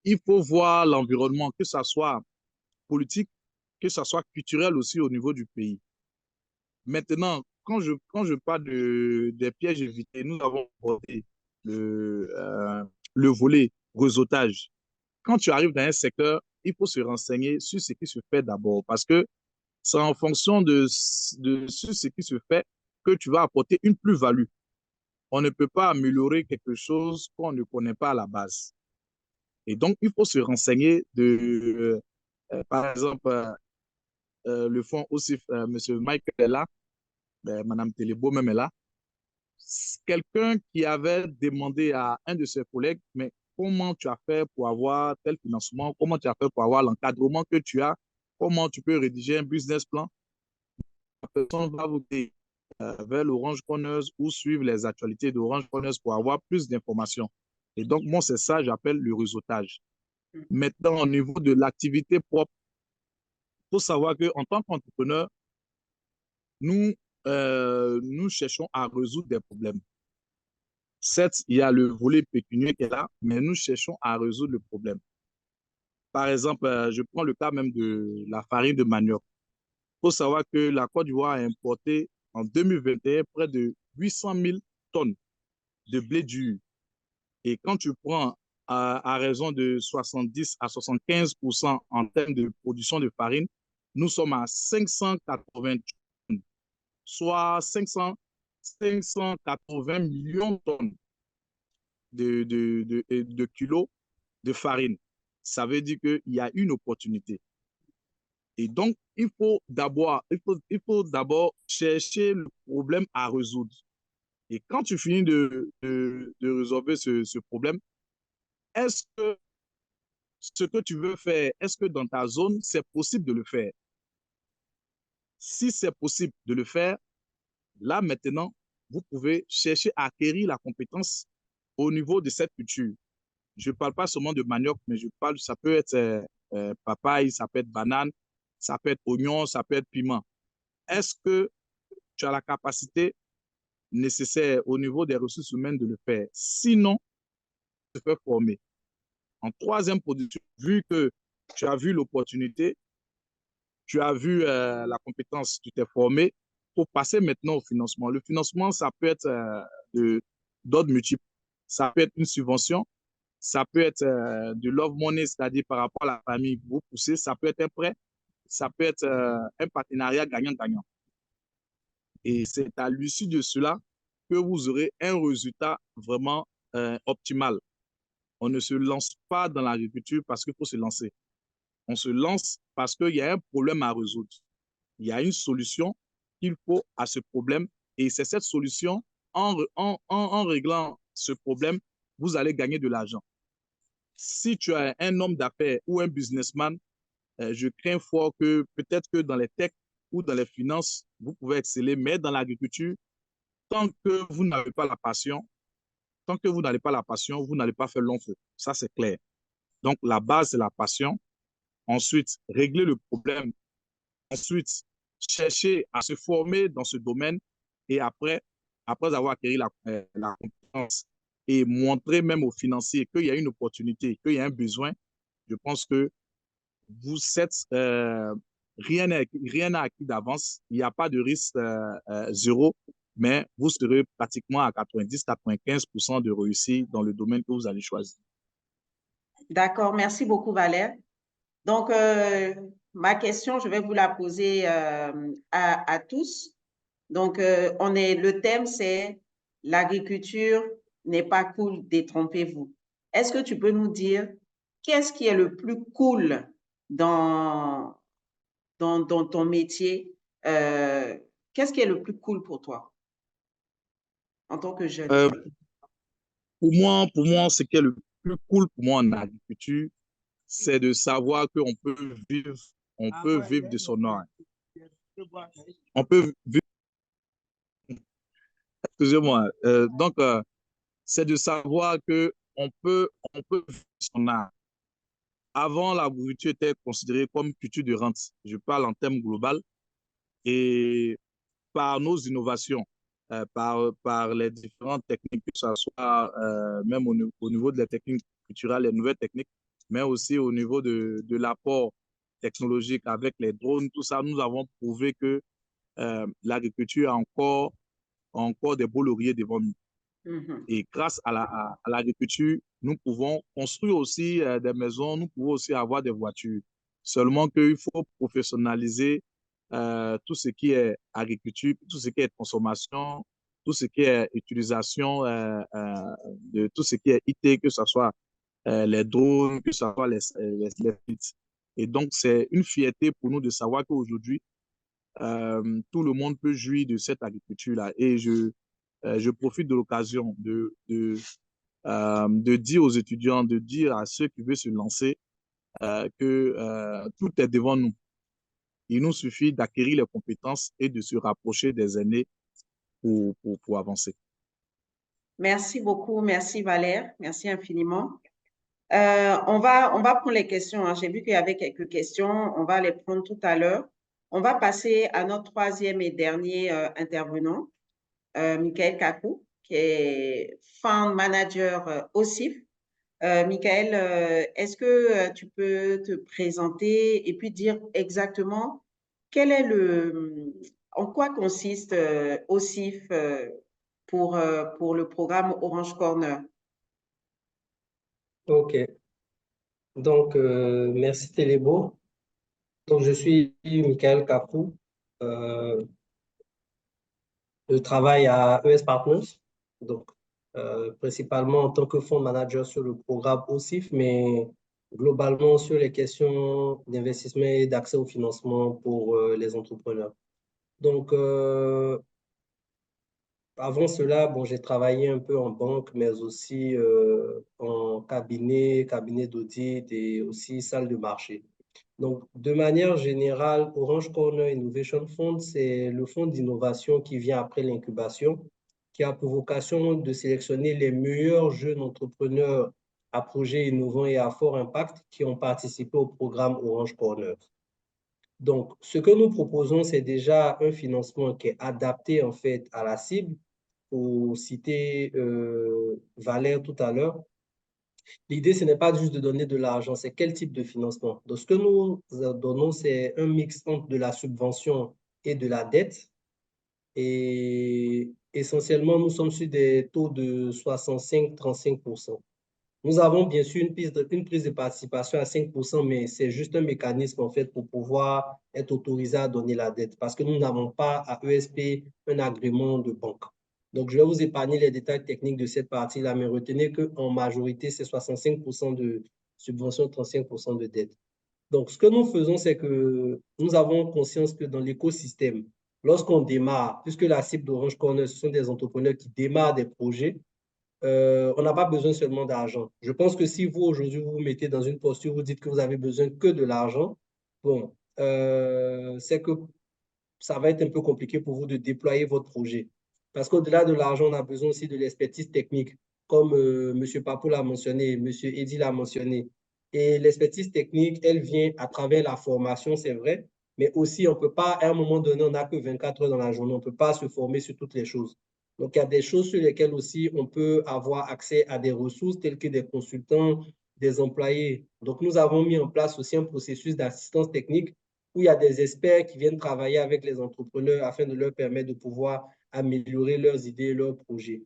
il faut voir l'environnement, que ce soit politique, que ce soit culturel aussi au niveau du pays. Maintenant, quand je parle des pièges évités, nous avons abordé le volet réseautage. Quand tu arrives dans un secteur, il faut se renseigner sur ce qui se fait d'abord parce que c'est en fonction de ce qui se fait que tu vas apporter une plus-value. On ne peut pas améliorer quelque chose qu'on ne connaît pas à la base. Et donc, il faut se renseigner par exemple, le fonds aussi, M. Michael est là, Mme Télébo même est là. Quelqu'un qui avait demandé à un de ses collègues, mais comment tu as fait pour avoir tel financement, comment tu as fait pour avoir l'encadrement que tu as, comment tu peux rédiger un business plan, la personne va vous dire vers l'Orange Corners ou suivre les actualités d'Orange Corners pour avoir plus d'informations. Et donc, moi, c'est ça, j'appelle le réseautage. Maintenant, au niveau de l'activité propre, il faut savoir qu'en tant qu'entrepreneur, nous cherchons à résoudre des problèmes. Certes, il y a le volet pécuniaire qui est là, mais nous cherchons à résoudre le problème. Par exemple, je prends le cas même de la farine de manioc. Il faut savoir que la Côte d'Ivoire a importé en 2021 près de 800 000 tonnes de blé dur. Et quand tu prends à raison de 70 à 75% en termes de production de farine, nous sommes à 580 tonnes, soit 580 millions de tonnes de kilos de farine. Ça veut dire qu'il y a une opportunité. Et donc, il faut d'abord chercher le problème à résoudre. Et quand tu finis de résolver ce problème, est-ce que ce que tu veux faire, est-ce que dans ta zone, c'est possible de le faire? Si c'est possible de le faire, là maintenant, vous pouvez chercher à acquérir la compétence au niveau de cette culture. Je ne parle pas seulement de manioc, mais ça peut être papaye, ça peut être banane, ça peut être oignon, ça peut être piment. Est-ce que tu as la capacité nécessaire au niveau des ressources humaines de le faire? Sinon, tu peux former. En troisième position, vu que tu as vu l'opportunité, tu as vu la compétence, tu t'es formé, pour passer maintenant au financement. Le financement, ça peut être d'ordre multiple. Ça peut être une subvention, ça peut être de love money, c'est-à-dire par rapport à la famille, vous poussez, ça peut être un prêt, ça peut être un partenariat gagnant-gagnant. Et c'est à l'issue de cela que vous aurez un résultat vraiment optimal. On ne se lance pas dans l'agriculture parce qu'il faut se lancer. On se lance parce qu'il y a un problème à résoudre. Il y a une solution qu'il faut à ce problème et c'est cette solution, en réglant ce problème, vous allez gagner de l'argent. Si tu es un homme d'affaires ou un businessman, je crains fort que peut-être que dans les techs ou dans les finances, vous pouvez exceller, mais dans l'agriculture, tant que vous n'avez pas la passion, tant que vous n'avez pas la passion, vous n'allez pas faire long feu. Ça, c'est clair. Donc, la base, c'est la passion. Ensuite, régler le problème. Ensuite, chercher à se former dans ce domaine. Et après, après avoir acquis la compétence et montrer même aux financiers qu'il y a une opportunité, qu'il y a un besoin, je pense que vous êtes, rien n'est acquis d'avance, il n'y a pas de risque zéro, mais vous serez pratiquement à 90-95% de réussite dans le domaine que vous allez choisir. D'accord, merci beaucoup, Valère. Donc, ma question, je vais vous la poser à tous. Donc, le thème, c'est l'agriculture n'est pas cool, détrompez-vous. Est-ce que tu peux nous dire qu'est-ce qui est le plus cool dans ton métier? Qu'est-ce qui est le plus cool pour toi en tant que jeune? Euh, pour moi, ce qui est le plus cool pour moi en agriculture, c'est de savoir on peut vivre de son art. On peut vivre, excusez-moi, c'est de savoir que on peut vivre de son art. Avant, l'agriculture était considérée comme une culture de rente. Je parle en termes global. Et par nos innovations, par les différentes techniques, que ce soit même au niveau de la technique culturelle, les nouvelles techniques, mais aussi au niveau de l'apport technologique avec les drones, tout ça, nous avons prouvé que l'agriculture a encore des beaux lauriers devant nous. Mhm. Et grâce à l'agriculture, nous pouvons construire aussi des maisons, nous pouvons aussi avoir des voitures. Seulement qu'il faut professionnaliser tout ce qui est agriculture, tout ce qui est consommation, tout ce qui est utilisation de tout ce qui est IT, que ce soit les drones, que ce soit les sites. Et donc, c'est une fierté pour nous de savoir qu'aujourd'hui, tout le monde peut jouir de cette agriculture-là. Et je profite de l'occasion de dire aux étudiants, de dire à ceux qui veulent se lancer que tout est devant nous. Il nous suffit d'acquérir les compétences et de se rapprocher des aînés pour avancer. Merci beaucoup, merci Valère, merci infiniment. On va prendre les questions, hein. J'ai vu qu'il y avait quelques questions, on va les prendre tout à l'heure. On va passer à notre troisième et dernier intervenant, Michael Kakou, qui est Fund Manager au CIF. Michael, est-ce que tu peux te présenter et puis dire exactement quel est en quoi consiste OSIF pour le programme Orange Corner? OK. Donc, merci Télébo. Donc, je suis Michael Capou. Je travaille à ES Partners, donc principalement en tant que fonds manager sur le programme OSIF, mais globalement sur les questions d'investissement et d'accès au financement pour les entrepreneurs. Donc, avant cela, bon, j'ai travaillé un peu en banque, mais aussi en cabinet d'audit et aussi salle de marché. Donc, de manière générale, Orange Corner Innovation Fund, c'est le fonds d'innovation qui vient après l'incubation, qui a pour vocation de sélectionner les meilleurs jeunes entrepreneurs à projets innovants et à fort impact qui ont participé au programme Orange Corner. Donc, ce que nous proposons, c'est déjà un financement qui est adapté en fait à la cible. Pour citer Valère tout à l'heure, l'idée, ce n'est pas juste de donner de l'argent, c'est quel type de financement. Donc, ce que nous donnons, c'est un mix entre de la subvention et de la dette. Et essentiellement, nous sommes sur des taux de 65-35%. Nous avons bien sûr une prise de participation à 5%, mais c'est juste un mécanisme en fait pour pouvoir être autorisé à donner la dette parce que nous n'avons pas à ESP un agrément de banque. Donc, je vais vous épargner les détails techniques de cette partie-là, mais retenez qu'en majorité, c'est 65% de subvention, 35% de dette. Donc, ce que nous faisons, c'est que nous avons conscience que dans l'écosystème, lorsqu'on démarre, puisque la cible d'Orange Corner, ce sont des entrepreneurs qui démarrent des projets, on n'a pas besoin seulement d'argent. Je pense que si vous, aujourd'hui, vous vous mettez dans une posture, vous dites que vous avez besoin que de l'argent, bon, c'est que ça va être un peu compliqué pour vous de déployer votre projet. Parce qu'au-delà de l'argent, on a besoin aussi de l'expertise technique, comme M. Papou l'a mentionné, M. Eddy l'a mentionné. Et l'expertise technique, elle vient à travers la formation, c'est vrai, mais aussi on ne peut pas, à un moment donné, on n'a que 24 heures dans la journée, on ne peut pas se former sur toutes les choses. Donc, il y a des choses sur lesquelles aussi on peut avoir accès à des ressources telles que des consultants, des employés. Donc, nous avons mis en place aussi un processus d'assistance technique où il y a des experts qui viennent travailler avec les entrepreneurs afin de leur permettre de pouvoir améliorer leurs idées, leurs projets.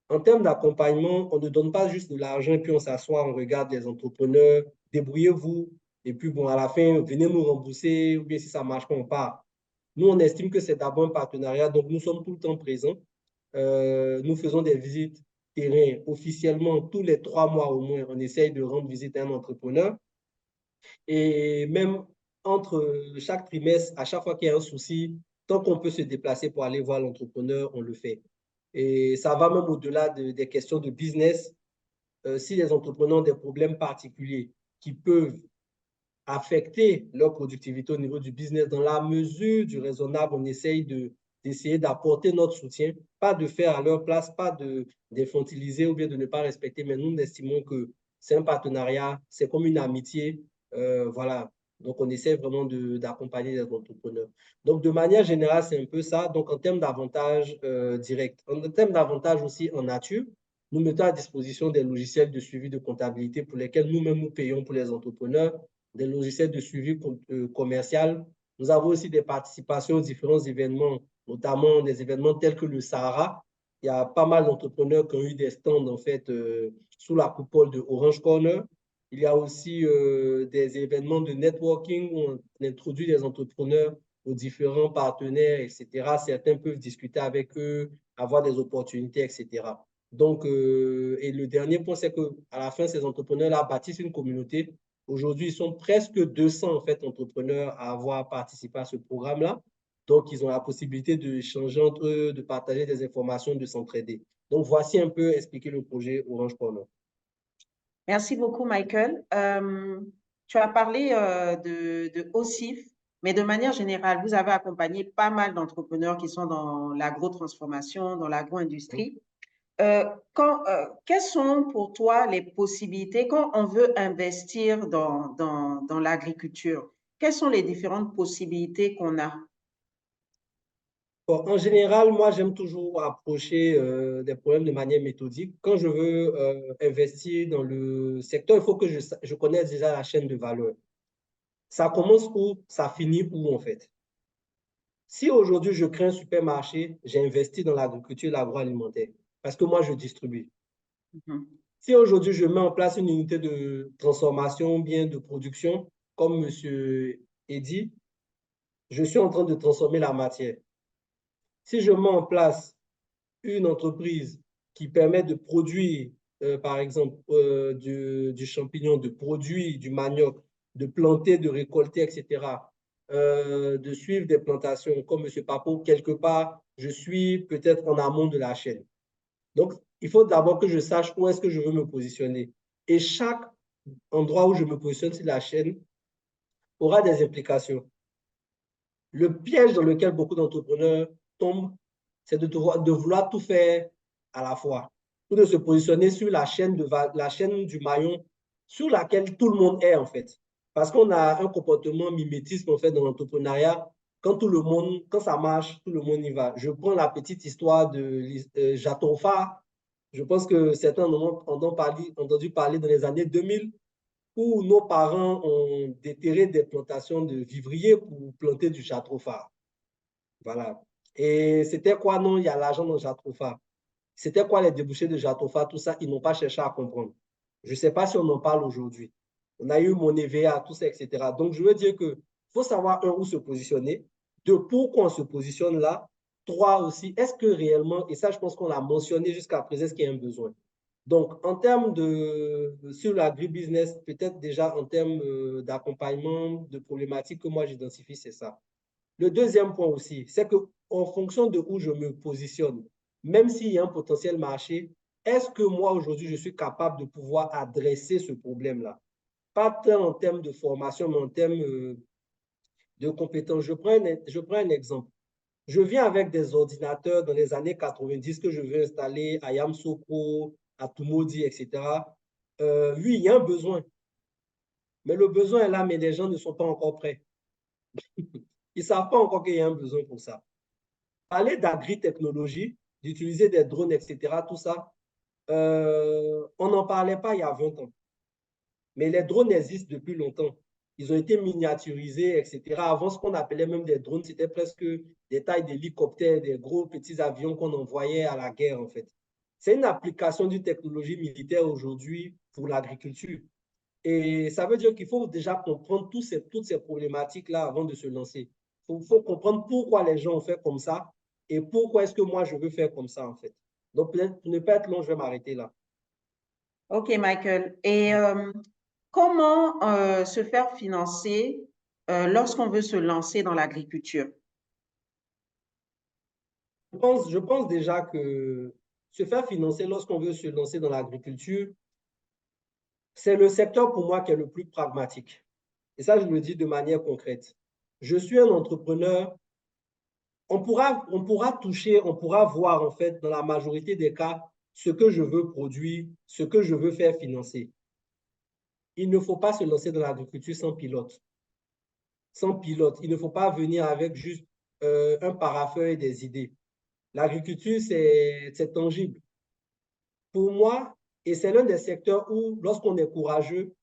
En termes d'accompagnement, on ne donne pas juste de l'argent et puis on s'assoit, on regarde les entrepreneurs, débrouillez-vous, et puis bon, à la fin, venez nous rembourser, ou bien si ça marche pas, on part. Nous, on estime que c'est d'abord un partenariat, donc nous sommes tout le temps présents. Nous faisons des visites terrain officiellement tous les 3 mois au moins. On essaye de rendre visite à un entrepreneur. Et même entre chaque trimestre, à chaque fois qu'il y a un souci, tant qu'on peut se déplacer pour aller voir l'entrepreneur, on le fait. Et ça va même au-delà des questions de business. Si les entrepreneurs ont des problèmes particuliers qui peuvent affecter leur productivité au niveau du business, dans la mesure du raisonnable, on essaye d'essayer d'apporter notre soutien, pas de faire à leur place, pas d'infantiliser ou bien de ne pas respecter, mais nous estimons que c'est un partenariat, c'est comme une amitié, voilà. Donc, on essaie vraiment d'accompagner les entrepreneurs. Donc, de manière générale, c'est un peu ça. Donc, en termes d'avantages directs, en termes d'avantages aussi en nature, nous mettons à disposition des logiciels de suivi de comptabilité pour lesquels nous-mêmes nous payons pour les entrepreneurs, des logiciels de suivi commercial. Nous avons aussi des participations aux différents événements, notamment des événements tels que le Sahara. Il y a pas mal d'entrepreneurs qui ont eu des stands en fait sous la coupole de Orange Corner. Il y a aussi des événements de networking où on introduit des entrepreneurs aux différents partenaires, etc. Certains peuvent discuter avec eux, avoir des opportunités, etc. Donc, et le dernier point, c'est qu'à la fin, ces entrepreneurs-là bâtissent une communauté. Aujourd'hui, ils sont presque 200 en fait, entrepreneurs à avoir participé à ce programme-là. Donc, ils ont la possibilité d'échanger entre eux, de partager des informations, de s'entraider. Donc, voici un peu expliquer le projet Orange Corner. Merci beaucoup, Michael. Tu as parlé de OSIF, mais de manière générale, vous avez accompagné pas mal d'entrepreneurs qui sont dans l'agro-transformation, dans l'agro-industrie. Quelles sont pour toi les possibilités quand on veut investir dans l'agriculture? Quelles sont les différentes possibilités qu'on a? Bon, en général, moi, j'aime toujours approcher des problèmes de manière méthodique. Quand je veux investir dans le secteur, il faut que je connaisse déjà la chaîne de valeur. Ça commence où, ça finit où, en fait. Si aujourd'hui, je crée un supermarché, j'ai investi dans l'agriculture et l'agroalimentaire parce que moi, je distribue. Si aujourd'hui, je mets en place une unité de transformation, bien de production, comme M. Eddy, je suis en train de transformer la matière. Si je mets en place une entreprise qui permet de produire, par exemple, du champignon, de produire du manioc, de planter, de récolter, etc., de suivre des plantations comme M. Papo, quelque part, je suis peut-être en amont de la chaîne. Donc, il faut d'abord que je sache où est-ce que je veux me positionner. Et chaque endroit où je me positionne sur la chaîne aura des implications. Le piège dans lequel beaucoup d'entrepreneurs tombent, c'est de vouloir tout faire à la fois, ou de se positionner sur la chaîne du maillon sur laquelle tout le monde est en fait. Parce qu'on a un comportement mimétisme en fait dans l'entrepreneuriat. Quand ça marche, tout le monde y va. Je prends la petite histoire de Jatofa. Je pense que certains en ont entendu parler dans les années 2000 où nos parents ont déterré des plantations de vivriers pour planter du jatropha. Voilà. Et c'était quoi? Non, il y a l'argent dans le jatropha. C'était quoi les débouchés de jatropha? Tout ça, ils n'ont pas cherché à comprendre. Je ne sais pas si on en parle aujourd'hui. On a eu mon EVA, tout ça, etc. Donc, je veux dire qu'il faut savoir, où se positionner, deux, pourquoi on se positionne là, trois aussi, est-ce que réellement, et ça, je pense qu'on l'a mentionné jusqu'à présent, est-ce qu'il y a un besoin? Donc, en termes sur l'agribusiness, peut-être déjà en termes d'accompagnement, de problématiques que moi j'identifie, c'est ça. Le deuxième point aussi, c'est qu'en fonction de où je me positionne, même s'il y a un potentiel marché, est-ce que moi aujourd'hui je suis capable de pouvoir adresser ce problème-là? Pas tant en termes de formation, mais en termes de compétences. Je prends un exemple. Je viens avec des ordinateurs dans les années 90 que je veux installer à Yamsoko, à Tumodi, etc. Oui, il y a un besoin. Mais le besoin est là, mais les gens ne sont pas encore prêts. Ils ne savent pas encore qu'il y a un besoin pour ça. Parler d'agri-technologie, d'utiliser des drones, etc., tout ça, on n'en parlait pas il y a 20 ans. Mais les drones existent depuis longtemps. Ils ont été miniaturisés, etc. Avant, ce qu'on appelait même des drones, c'était presque des tailles d'hélicoptères, des gros petits avions qu'on envoyait à la guerre, en fait. C'est une application d'une technologie militaire aujourd'hui pour l'agriculture. Et ça veut dire qu'il faut déjà comprendre toutes ces problématiques-là avant de se lancer. Il faut comprendre pourquoi les gens ont fait comme ça et pourquoi est-ce que moi, je veux faire comme ça, en fait. Donc, peut-être pour ne pas être long, je vais m'arrêter là. OK, Michael. Et comment se faire financer lorsqu'on veut se lancer dans l'agriculture? Je pense déjà que se faire financer lorsqu'on veut se lancer dans l'agriculture, c'est le secteur pour moi qui est le plus pragmatique. Et ça, je le dis de manière concrète. Je suis un entrepreneur. On pourra toucher, on pourra voir en fait dans la majorité des cas ce que je veux produire, ce que je veux faire financer. Il ne faut pas se lancer dans l'agriculture sans pilote. Sans pilote, il ne faut pas venir avec juste un parafeuille et des idées. L'agriculture, c'est tangible. Pour moi, et c'est l'un des secteurs où, lorsqu'on est courageux,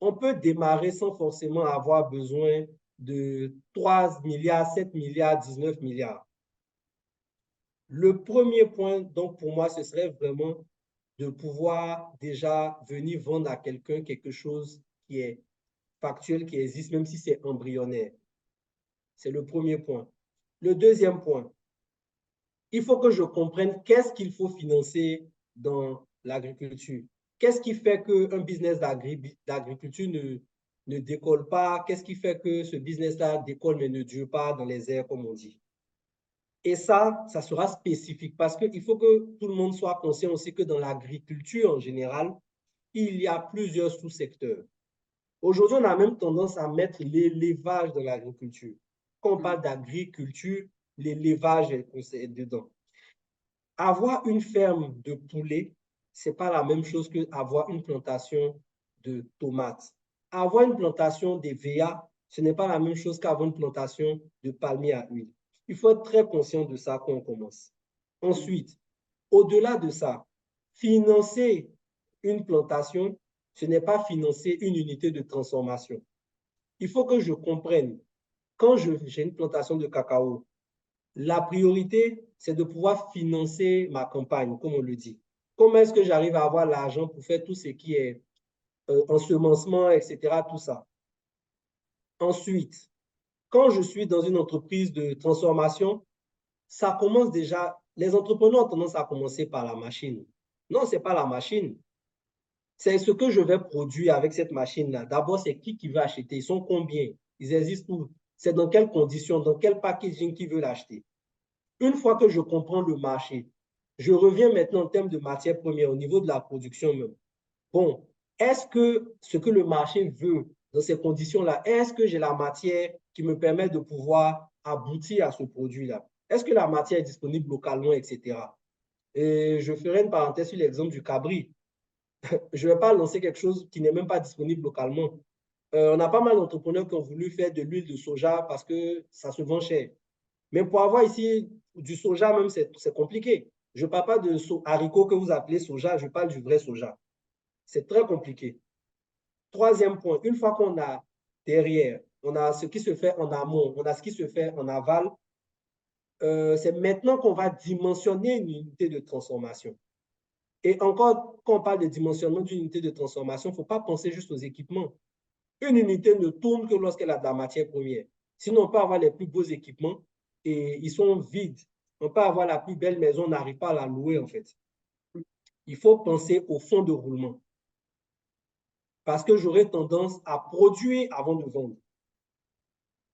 on peut démarrer sans forcément avoir besoin de 3 milliards, 7 milliards, 19 milliards. Le premier point, donc, pour moi, ce serait vraiment de pouvoir déjà venir vendre à quelqu'un quelque chose qui est factuel, qui existe, même si c'est embryonnaire. C'est le premier point. Le deuxième point, il faut que je comprenne qu'est-ce qu'il faut financer dans l'agriculture. Qu'est-ce qui fait qu'un business d'agriculture ne décolle pas? Qu'est-ce qui fait que ce business-là décolle mais ne dure pas dans les airs, comme on dit? Et ça sera spécifique parce qu'il faut que tout le monde soit conscient aussi que dans l'agriculture en général, il y a plusieurs sous-secteurs. Aujourd'hui, on a même tendance à mettre l'élevage dans l'agriculture. Quand on parle d'agriculture, l'élevage est dedans. Avoir une ferme de poulets, ce n'est pas la même chose qu'avoir une plantation de tomates. Avoir une plantation d'EVA, ce n'est pas la même chose qu'avoir une plantation de palmiers à huile. Il faut être très conscient de ça quand on commence. Ensuite, au-delà de ça, financer une plantation, ce n'est pas financer une unité de transformation. Il faut que je comprenne, quand j'ai une plantation de cacao, la priorité, c'est de pouvoir financer ma campagne, comme on le dit. Comment est-ce que j'arrive à avoir l'argent pour faire tout ce qui est ensemencement, etc., tout ça. Ensuite, quand je suis dans une entreprise de transformation, ça commence déjà, les entrepreneurs ont tendance à commencer par la machine. Non, ce n'est pas la machine. C'est ce que je vais produire avec cette machine-là. D'abord, c'est qui veut acheter? Ils sont combien? Ils existent où? C'est dans quelles conditions? Dans quel packaging qui veut l'acheter? Une fois que je comprends le marché, je reviens maintenant en termes de matières premières, au niveau de la production même. Bon, est-ce que ce que le marché veut dans ces conditions-là, est-ce que j'ai la matière qui me permet de pouvoir aboutir à ce produit-là? Est-ce que la matière est disponible localement, etc. Et je ferai une parenthèse sur l'exemple du cabri. Je ne vais pas lancer quelque chose qui n'est même pas disponible localement. On a pas mal d'entrepreneurs qui ont voulu faire de l'huile de soja parce que ça se vend cher. Mais pour avoir ici du soja même, c'est compliqué. Je ne parle pas de haricots que vous appelez soja, je parle du vrai soja. C'est très compliqué. Troisième point, une fois qu'on a derrière, on a ce qui se fait en amont, on a ce qui se fait en aval, c'est maintenant qu'on va dimensionner une unité de transformation. Et encore, quand on parle de dimensionnement d'une unité de transformation, il ne faut pas penser juste aux équipements. Une unité ne tourne que lorsqu'elle a de la matière première. Sinon, on peut avoir les plus beaux équipements et ils sont vides. On peut avoir la plus belle maison, on n'arrive pas à la louer en fait. Il faut penser au fond de roulement. Parce que j'aurais tendance à produire avant de vendre.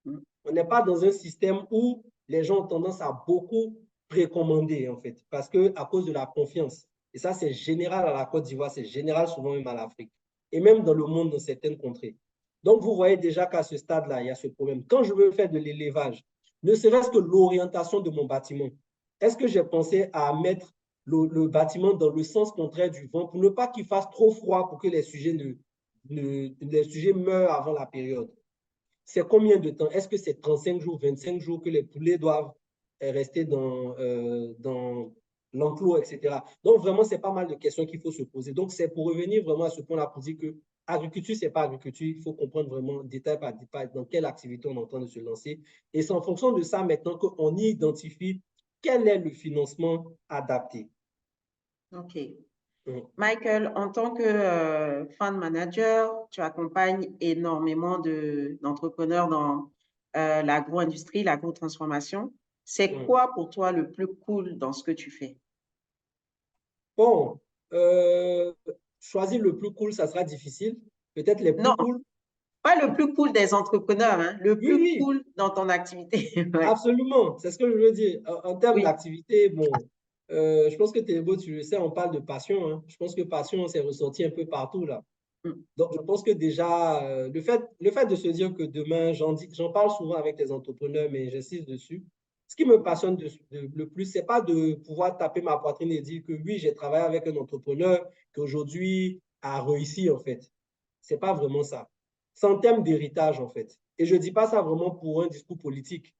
On n'est pas dans un système où les gens ont tendance à beaucoup précommander en fait, parce qu'à cause de la confiance. Et ça, c'est général à la Côte d'Ivoire, c'est général souvent même à l'Afrique. Et même dans le monde, dans certaines contrées. Donc, vous voyez déjà qu'à ce stade-là, il y a ce problème. Quand je veux faire de l'élevage, ne serait-ce que l'orientation de mon bâtiment, est-ce que j'ai pensé à mettre le bâtiment dans le sens contraire du vent pour ne pas qu'il fasse trop froid pour que les sujets meurent avant la période? C'est combien de temps? Est-ce que c'est 35 jours, 25 jours que les poulets doivent rester dans l'emploi, etc. Donc, vraiment, c'est pas mal de questions qu'il faut se poser. Donc, c'est pour revenir vraiment à ce point-là, pour dire que agriculture, c'est pas agriculture. Il faut comprendre vraiment détail par détail dans quelle activité on est en train de se lancer. Et c'est en fonction de ça maintenant qu'on y identifie quel est le financement adapté. OK. Mhm. Michael, en tant que fund manager, tu accompagnes énormément d'entrepreneurs dans l'agro-industrie, l'agro-transformation. C'est Mhm. quoi pour toi le plus cool dans ce que tu fais? Bon, choisir le plus cool, ça sera difficile. Peut-être les plus Non, cool. pas le plus cool des entrepreneurs, hein, le Oui, plus oui, cool dans ton activité. Ouais. absolument. C'est ce que je veux dire. En termes Oui. d'activité, bon, je pense que Théo, tu le sais, on parle de passion, hein. Je pense que passion, c'est ressorti un peu partout là. Mm. Donc, je pense que déjà, le fait de se dire que demain, j'en parle souvent avec les entrepreneurs, mais j'insiste dessus. Ce qui me passionne le plus, c'est pas de pouvoir taper ma poitrine et dire que oui, j'ai travaillé avec un entrepreneur qui aujourd'hui a réussi, en fait. C'est pas vraiment ça. C'est en termes d'héritage, en fait. Et je dis pas ça vraiment pour un discours politique.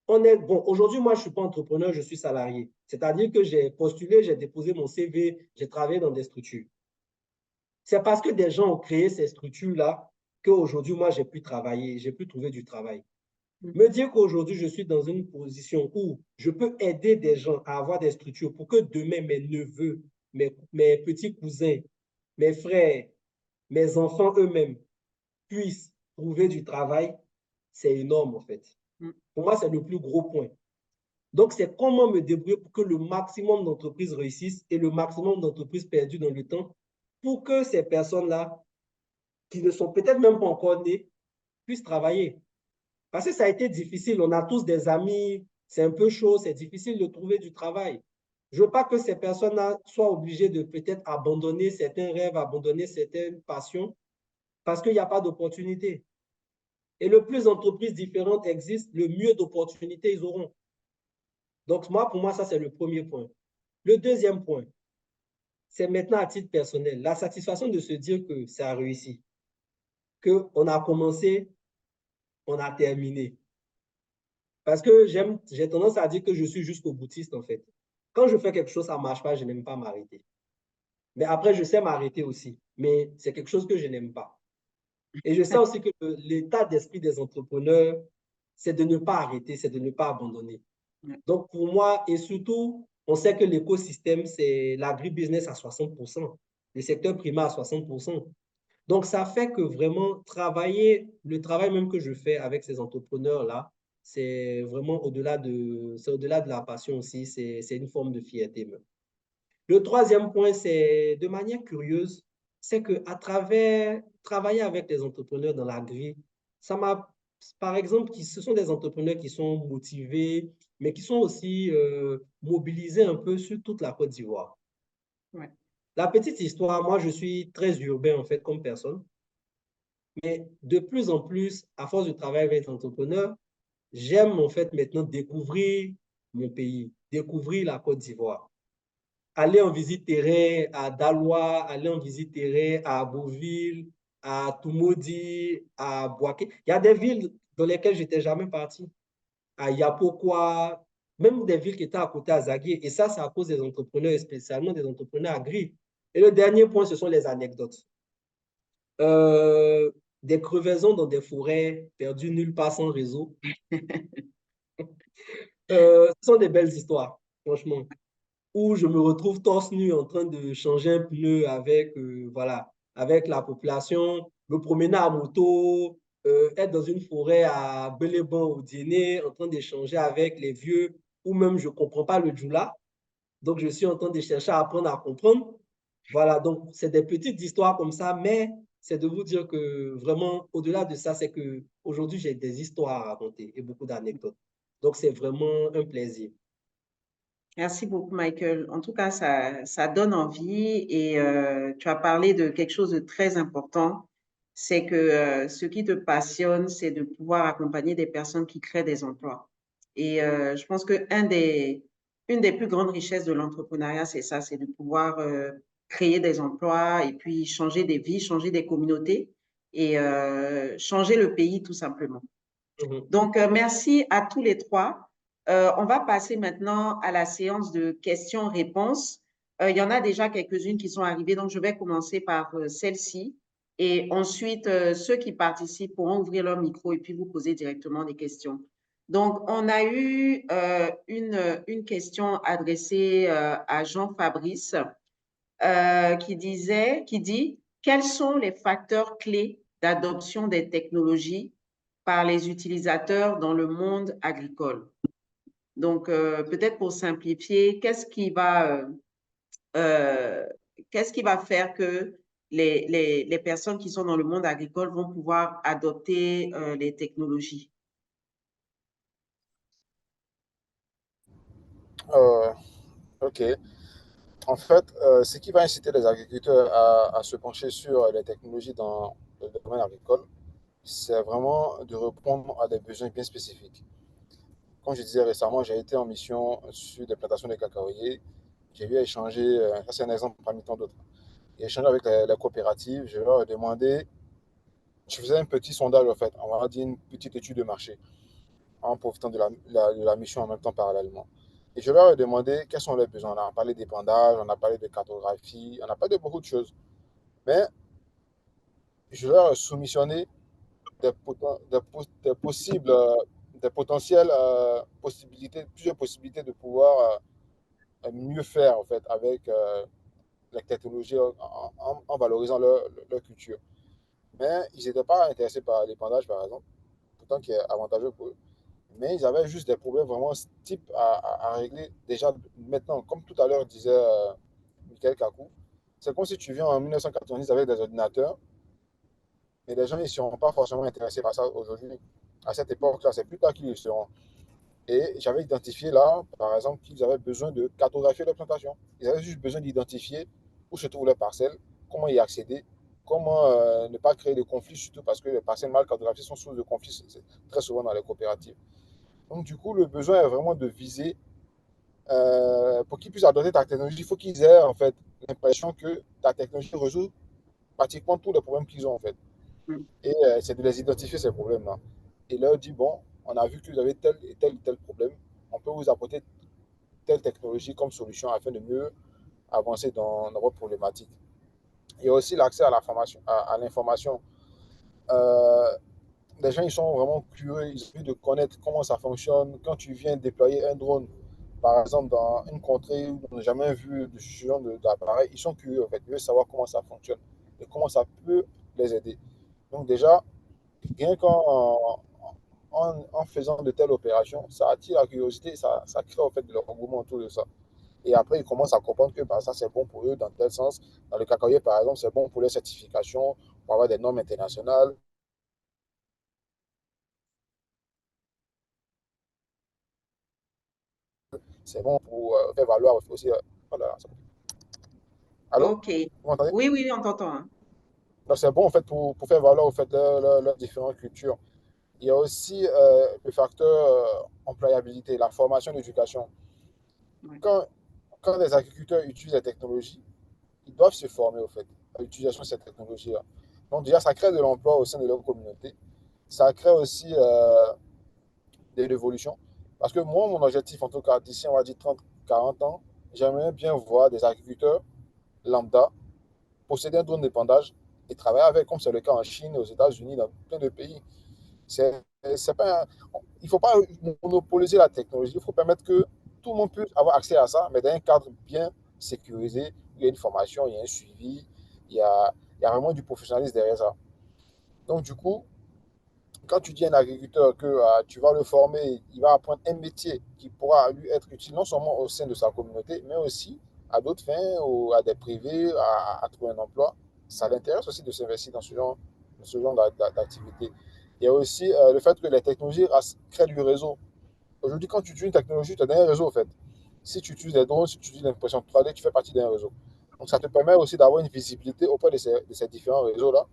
Bon, aujourd'hui, moi, je suis pas entrepreneur, je suis salarié. C'est-à-dire que j'ai postulé, j'ai déposé mon CV, j'ai travaillé dans des structures. C'est parce que des gens ont créé ces structures-là qu'aujourd'hui, moi, j'ai pu travailler, j'ai pu trouver du travail. Me dire qu'aujourd'hui, je suis dans une position où je peux aider des gens à avoir des structures pour que demain, mes neveux, mes petits cousins, mes frères, mes enfants eux-mêmes puissent trouver du travail, c'est énorme, en fait. Mm. Pour moi, c'est le plus gros point. Donc, c'est comment me débrouiller pour que le maximum d'entreprises réussissent et le maximum d'entreprises perdues dans le temps pour que ces personnes-là qui ne sont peut-être même pas encore nés, puissent travailler. Parce que ça a été difficile. On a tous des amis, c'est un peu chaud, c'est difficile de trouver du travail. Je ne veux pas que ces personnes-là soient obligées de peut-être abandonner certains rêves, abandonner certaines passions, parce qu'il n'y a pas d'opportunité. Et le plus d'entreprises différentes existent, le mieux d'opportunités ils auront. Donc, moi, pour moi, ça, c'est le premier point. Le deuxième point, c'est maintenant à titre personnel, la satisfaction de se dire que ça a réussi, qu'on a commencé, on a terminé. Parce que j'ai tendance à dire que je suis jusqu'au boutiste, en fait. Quand je fais quelque chose, ça ne marche pas, je n'aime pas m'arrêter. Mais après, je sais m'arrêter aussi. Mais c'est quelque chose que je n'aime pas. Et je sais aussi que l'état d'esprit des entrepreneurs, c'est de ne pas arrêter, c'est de ne pas abandonner. Donc, pour moi, et surtout, on sait que l'écosystème, c'est l'agribusiness à 60%, le secteur primaire à 60%. Donc, ça fait que vraiment travailler, le travail même que je fais avec ces entrepreneurs-là, c'est vraiment au-delà de la passion aussi, c'est une forme de fierté même. Le troisième point, c'est de manière curieuse, c'est qu'à travers travailler avec les entrepreneurs dans l'agri, ça m'a, par exemple, ce sont des entrepreneurs qui sont motivés, mais qui sont aussi mobilisés un peu sur toute la Côte d'Ivoire. Ouais. La petite histoire, moi, je suis très urbain en fait comme personne. Mais de plus en plus, à force de travailler avec les entrepreneurs, j'aime en fait maintenant découvrir mon pays, découvrir la Côte d'Ivoire. Aller en visite terrain à Daloa, aller en visite terrain à Beauville, à Toumoudi, à Boaké. Il y a des villes dans lesquelles je n'étais jamais parti. À Yapokwa, même des villes qui étaient à côté à Zaguié. Et ça, c'est à cause des entrepreneurs, et spécialement des entrepreneurs agri. Et le dernier point, ce sont les anecdotes. Des crevaisons dans des forêts perdues nulle part sans réseau. Ce sont des belles histoires, franchement, où je me retrouve torse nu en train de changer un pneu voilà, avec la population, me promener à moto, être dans une forêt à Beléban au dîner, en train d'échanger avec les vieux, ou même je ne comprends pas le djoula. Donc, je suis en train de chercher à apprendre à comprendre. Voilà, donc c'est des petites histoires comme ça, mais c'est de vous dire que vraiment, au-delà de ça, c'est qu'aujourd'hui, j'ai des histoires à raconter et beaucoup d'anecdotes. Donc, c'est vraiment un plaisir. Merci beaucoup, Michael. En tout cas, ça donne envie et tu as parlé de quelque chose de très important. C'est que ce qui te passionne, c'est de pouvoir accompagner des personnes qui créent des emplois. Et je pense qu'une des plus grandes richesses de l'entrepreneuriat, c'est ça, c'est de pouvoir créer des emplois et puis changer des vies, changer des communautés et changer le pays tout simplement. Mhm. Donc, merci à tous les trois. On va passer maintenant à la séance de questions-réponses. Il y en a déjà quelques-unes qui sont arrivées, donc je vais commencer par celle-ci. Et ensuite, ceux qui participent pourront ouvrir leur micro et puis vous poser directement des questions. Donc, on a eu une question adressée à Jean Fabrice qui dit, quels sont les facteurs clés d'adoption des technologies par les utilisateurs dans le monde agricole? Donc, peut-être pour simplifier, qu'est-ce qui va faire que les personnes qui sont dans le monde agricole vont pouvoir adopter les technologies? Ok. En fait, ce qui va inciter les agriculteurs à se pencher sur les technologies dans le domaine agricole, c'est vraiment de répondre à des besoins bien spécifiques. Comme je disais récemment, j'ai été en mission sur des plantations de cacaoyers. J'ai eu à échanger, ça c'est un exemple parmi tant d'autres. J'ai échangé avec les coopératives, je leur ai demandé, je faisais un petit sondage en fait, on va dire une petite étude de marché, en profitant de la mission en même temps parallèlement. Et je leur ai demandé quels sont les besoins. On a parlé d'épandage, on a parlé de cartographie, on a parlé de beaucoup de choses. Mais je leur ai soumissionné des possibles, des potentielles possibilités, plusieurs possibilités de pouvoir mieux faire en fait avec la technologie en valorisant leur culture. Mais ils n'étaient pas intéressés par l'épandage par exemple, pourtant qui est avantageux pour eux. Mais ils avaient juste des problèmes vraiment type à régler déjà maintenant. Comme tout à l'heure disait Michael Kakou, c'est comme si tu viens en 1990 avec des ordinateurs, mais les gens ne seront pas forcément intéressés par ça aujourd'hui. À cette époque-là, c'est plus tard qu'ils le seront. Et j'avais identifié là, par exemple, qu'ils avaient besoin de cartographier leur plantation. Ils avaient juste besoin d'identifier où se trouvent les parcelles, comment y accéder, comment ne pas créer de conflits, surtout parce que les parcelles mal cartographiées sont source de conflits très souvent dans les coopératives. Donc, du coup, le besoin est vraiment de viser, pour qu'ils puissent adopter ta technologie, il faut qu'ils aient en fait l'impression que ta technologie résout pratiquement tous les problèmes qu'ils ont en fait. Mm. Et c'est de les identifier ces problèmes-là. Et leur dire, bon, on a vu que vous avez tel et tel problème, on peut vous apporter telle technologie comme solution afin de mieux avancer dans votre problématique. Il y a aussi l'accès à à l'information. Euh, les gens, ils sont vraiment curieux, ils ont envie de connaître comment ça fonctionne. Quand tu viens déployer un drone, par exemple, dans une contrée où on n'a jamais vu de ce genre d'appareil, ils sont curieux, en fait. Ils veulent savoir comment ça fonctionne et comment ça peut les aider. Donc déjà, rien en faisant de telles opérations, ça attire la curiosité, ça crée en fait de l'engouement autour de ça. Et après, ils commencent à comprendre que bah, ça, c'est bon pour eux dans tel sens. Dans le cacaoyer, par exemple, c'est bon pour les certifications, pour avoir des normes internationales. C'est bon pour faire valoir aussi. Voilà, allô? OK. Vous m'entendez? Oui, oui, on t'entend, hein. Donc, c'est bon en fait pour faire valoir en fait, leurs différentes cultures. Il y a aussi le facteur employabilité, la formation, l'éducation. Ouais. Quand, quand les agriculteurs utilisent la technologie, ils doivent se former au fait à l'utilisation de cette technologie-là. Donc déjà, ça crée de l'emploi au sein de leur communauté. Ça crée aussi de l'évolution. Parce que moi, mon objectif, en tout cas, d'ici, on va dire 30, 40 ans, j'aimerais bien voir des agriculteurs lambda posséder un drone d'épandage et travailler avec, comme c'est le cas en Chine, aux États-Unis, dans plein de pays. C'est pas il ne faut pas monopoliser la technologie. Il faut permettre que tout le monde puisse avoir accès à ça, mais dans un cadre bien sécurisé. Il y a une formation, il y a un suivi, il y a vraiment du professionnalisme derrière ça. Donc, du coup, quand tu dis à un agriculteur que tu vas le former, il va apprendre un métier qui pourra lui être utile non seulement au sein de sa communauté, mais aussi à d'autres fins ou à des privés, à trouver un emploi, ça l'intéresse aussi de s'investir dans ce genre d'activité. Il y a aussi le fait que les technologies créent du réseau. Aujourd'hui, quand tu utilises une technologie, tu as un réseau en fait. Si tu utilises des drones, si tu utilises l'impression 3D, tu fais partie d'un réseau. Donc ça te permet aussi d'avoir une visibilité auprès de ces différents réseaux-là,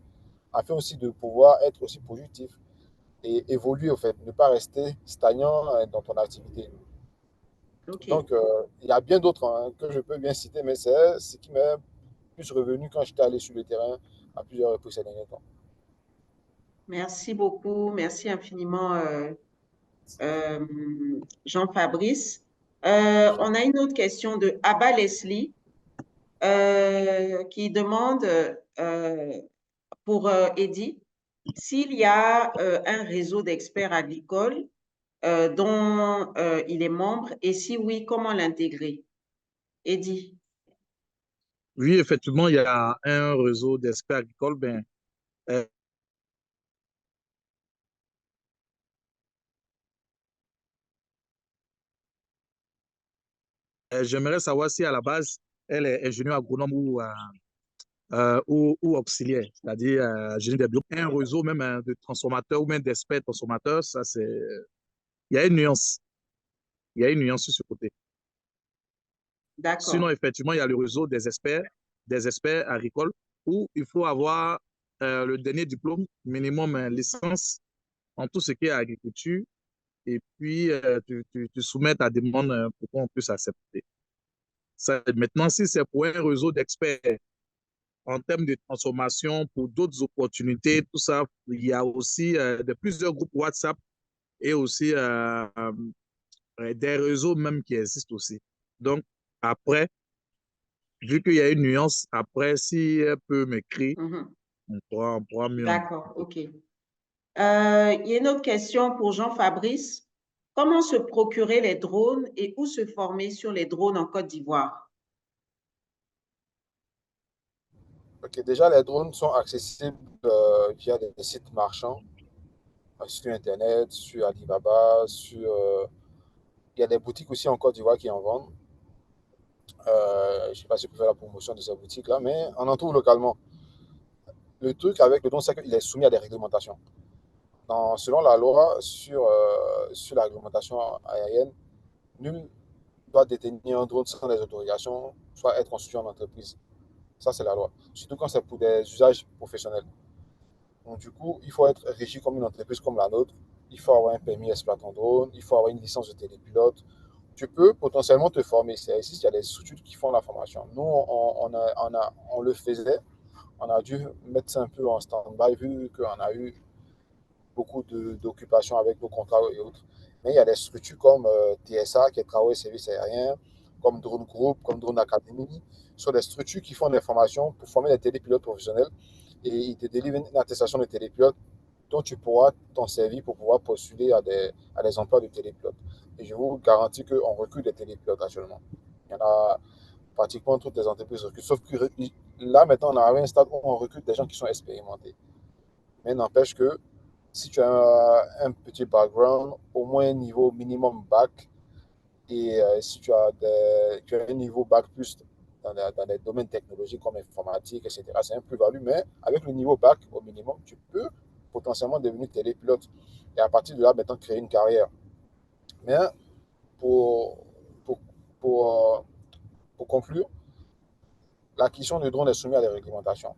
afin aussi de pouvoir être aussi productif et évoluer, en fait, ne pas rester stagnant dans ton activité. OK. Donc, il y a bien d'autres hein, que je peux bien citer, mais c'est ce qui m'est plus revenu quand j'étais allé sur le terrain à plusieurs reprises ces derniers temps. Merci beaucoup. Merci infiniment, euh, Jean-Fabrice. On a une autre question de Abba Leslie qui demande pour Eddy s'il y a un réseau d'experts agricoles dont il est membre et si oui, comment l'intégrer? Eddy. Oui, effectivement, il y a un réseau d'experts agricoles. Euh, J'aimerais savoir si à la base, elle est ingénieure agronome ou auxiliaire, c'est-à-dire génie des bio. Un réseau même de transformateurs ou même d'experts transformateurs, ça c'est. Il y a une nuance. Il y a une nuance sur ce côté. Sinon, D'accord. effectivement, il y a le réseau des experts agricoles où il faut avoir le dernier diplôme, minimum licence en tout ce qui est agriculture, et puis tu soumets ta demande pour qu'on puisse accepter. Ça, maintenant, si c'est pour un réseau d'experts en termes de transformation, pour d'autres opportunités, tout ça, il y a aussi plusieurs groupes WhatsApp et aussi des réseaux même qui existent aussi. Donc, après, vu qu'il y a une nuance, après, si elle peut m'écrire, Mhm. on pourra mieux en D'accord, ok. Il y a une autre question pour Jean-Fabrice. Comment se procurer les drones et où se former sur les drones en Côte d'Ivoire? Ok, déjà, les drones sont accessibles via des sites marchands, sur Internet, sur Alibaba, il y a des boutiques aussi en Côte d'Ivoire qui en vendent. Je ne sais pas si vous pouvez faire la promotion de ces boutiques-là, mais on en trouve localement. Le truc avec le drone, c'est qu'il est soumis à des réglementations. Selon la loi sur la réglementation aérienne, nul doit détenir un drone sans des autorisations, soit être constitué en entreprise. Ça, c'est la loi. Surtout quand c'est pour des usages professionnels. Donc, du coup, il faut être régi comme une entreprise comme la nôtre. Il faut avoir un permis exploitant drone, il faut avoir une licence de télépilote. Tu peux potentiellement te former. C'est ici, il y a des structures qui font la formation. Nous, on le faisait. On a dû mettre ça un peu en stand-by vu qu'on a eu beaucoup d'occupations avec nos contrats et autres. Mais il y a des structures comme TSA, qui est Travail et Services Aériens, comme Drone Group, comme Drone Academy. Ce sont des structures qui font des formations pour former des télépilotes professionnels et ils te délivrent une attestation de télépilote dont tu pourras t'en servir pour pouvoir postuler à des emplois de télépilote. Et je vous garantis qu'on recrute des télépilotes actuellement. Il y en a pratiquement toutes les entreprises recrutent. Sauf que là, maintenant, on arrive à un stade où on recrute des gens qui sont expérimentés. Mais n'empêche que si tu as un petit background, au moins un niveau minimum bac, et si tu as un niveau bac plus dans les domaines technologiques comme informatique, etc., c'est un plus-value. Mais avec le niveau bac au minimum, tu peux potentiellement devenir télépilote. Et à partir de là, maintenant, créer une carrière. Mais pour, pour, pour, euh, pour conclure, l'acquisition de drones est soumise à des réglementations.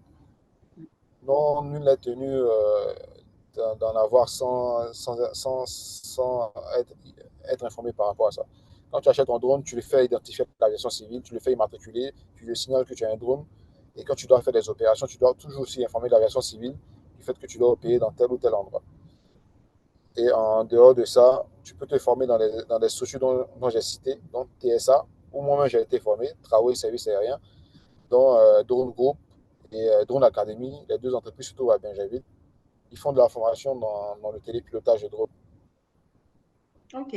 Non, nul n'est tenu d'en avoir sans être informé par rapport à ça. Quand tu achètes ton drone, tu le fais identifier à l'aviation civile, tu le fais immatriculer, tu lui signales que tu as un drone. Et quand tu dois faire des opérations, tu dois toujours aussi informer l'aviation civile du fait que tu dois payer dans tel ou tel endroit. Et en dehors de ça, tu peux te former dans des structures dont j'ai cité, dont TSA, où moi-même j'ai été formé, Travaux et Services Aériens, dont Drone Group et Drone Academy, les deux entreprises surtout à Benjamin. Ils font de la formation dans le télépilotage de drone. OK.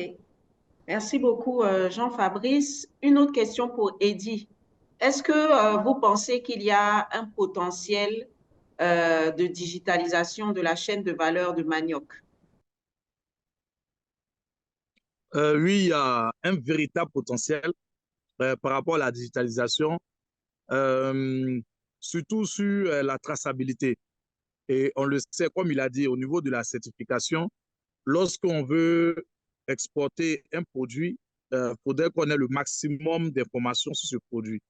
Merci beaucoup, Jean-Fabrice. Une autre question pour Eddy. Est-ce que vous pensez qu'il y a un potentiel de digitalisation de la chaîne de valeur de Manioc? Oui, il y a un véritable potentiel par rapport à la digitalisation, euh, surtout sur la traçabilité. Et on le sait, comme il a dit, au niveau de la certification, lorsqu'on veut exporter un produit, il faudrait qu'on ait le maximum d'informations sur ce produit.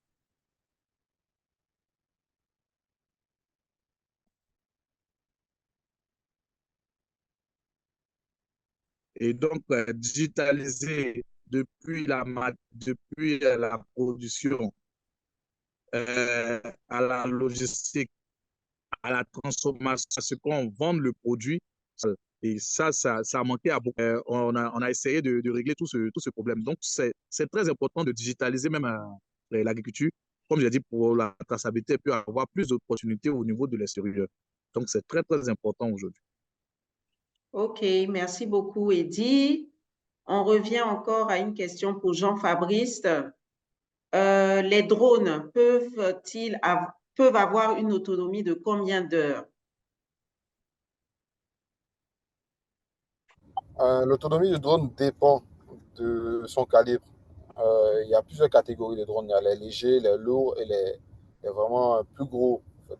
Et donc, digitaliser depuis la production à la logistique, à la transformation, à ce qu'on vend le produit, Et ça a manqué à beaucoup. On a essayé de régler tout ce problème. Donc, c'est très important de digitaliser même l'agriculture, comme j'ai dit, pour la traçabilité, et puis avoir plus d'opportunités au niveau de l'extérieur. Donc, c'est très, très important aujourd'hui. OK, merci beaucoup, Eddy. On revient encore à une question pour Jean-Fabrice. Les drones peuvent avoir une autonomie de combien d'heures? L'autonomie du drone dépend de son calibre. Il y a plusieurs catégories de drones. Il y a les légers, les lourds et les vraiment plus gros. En fait.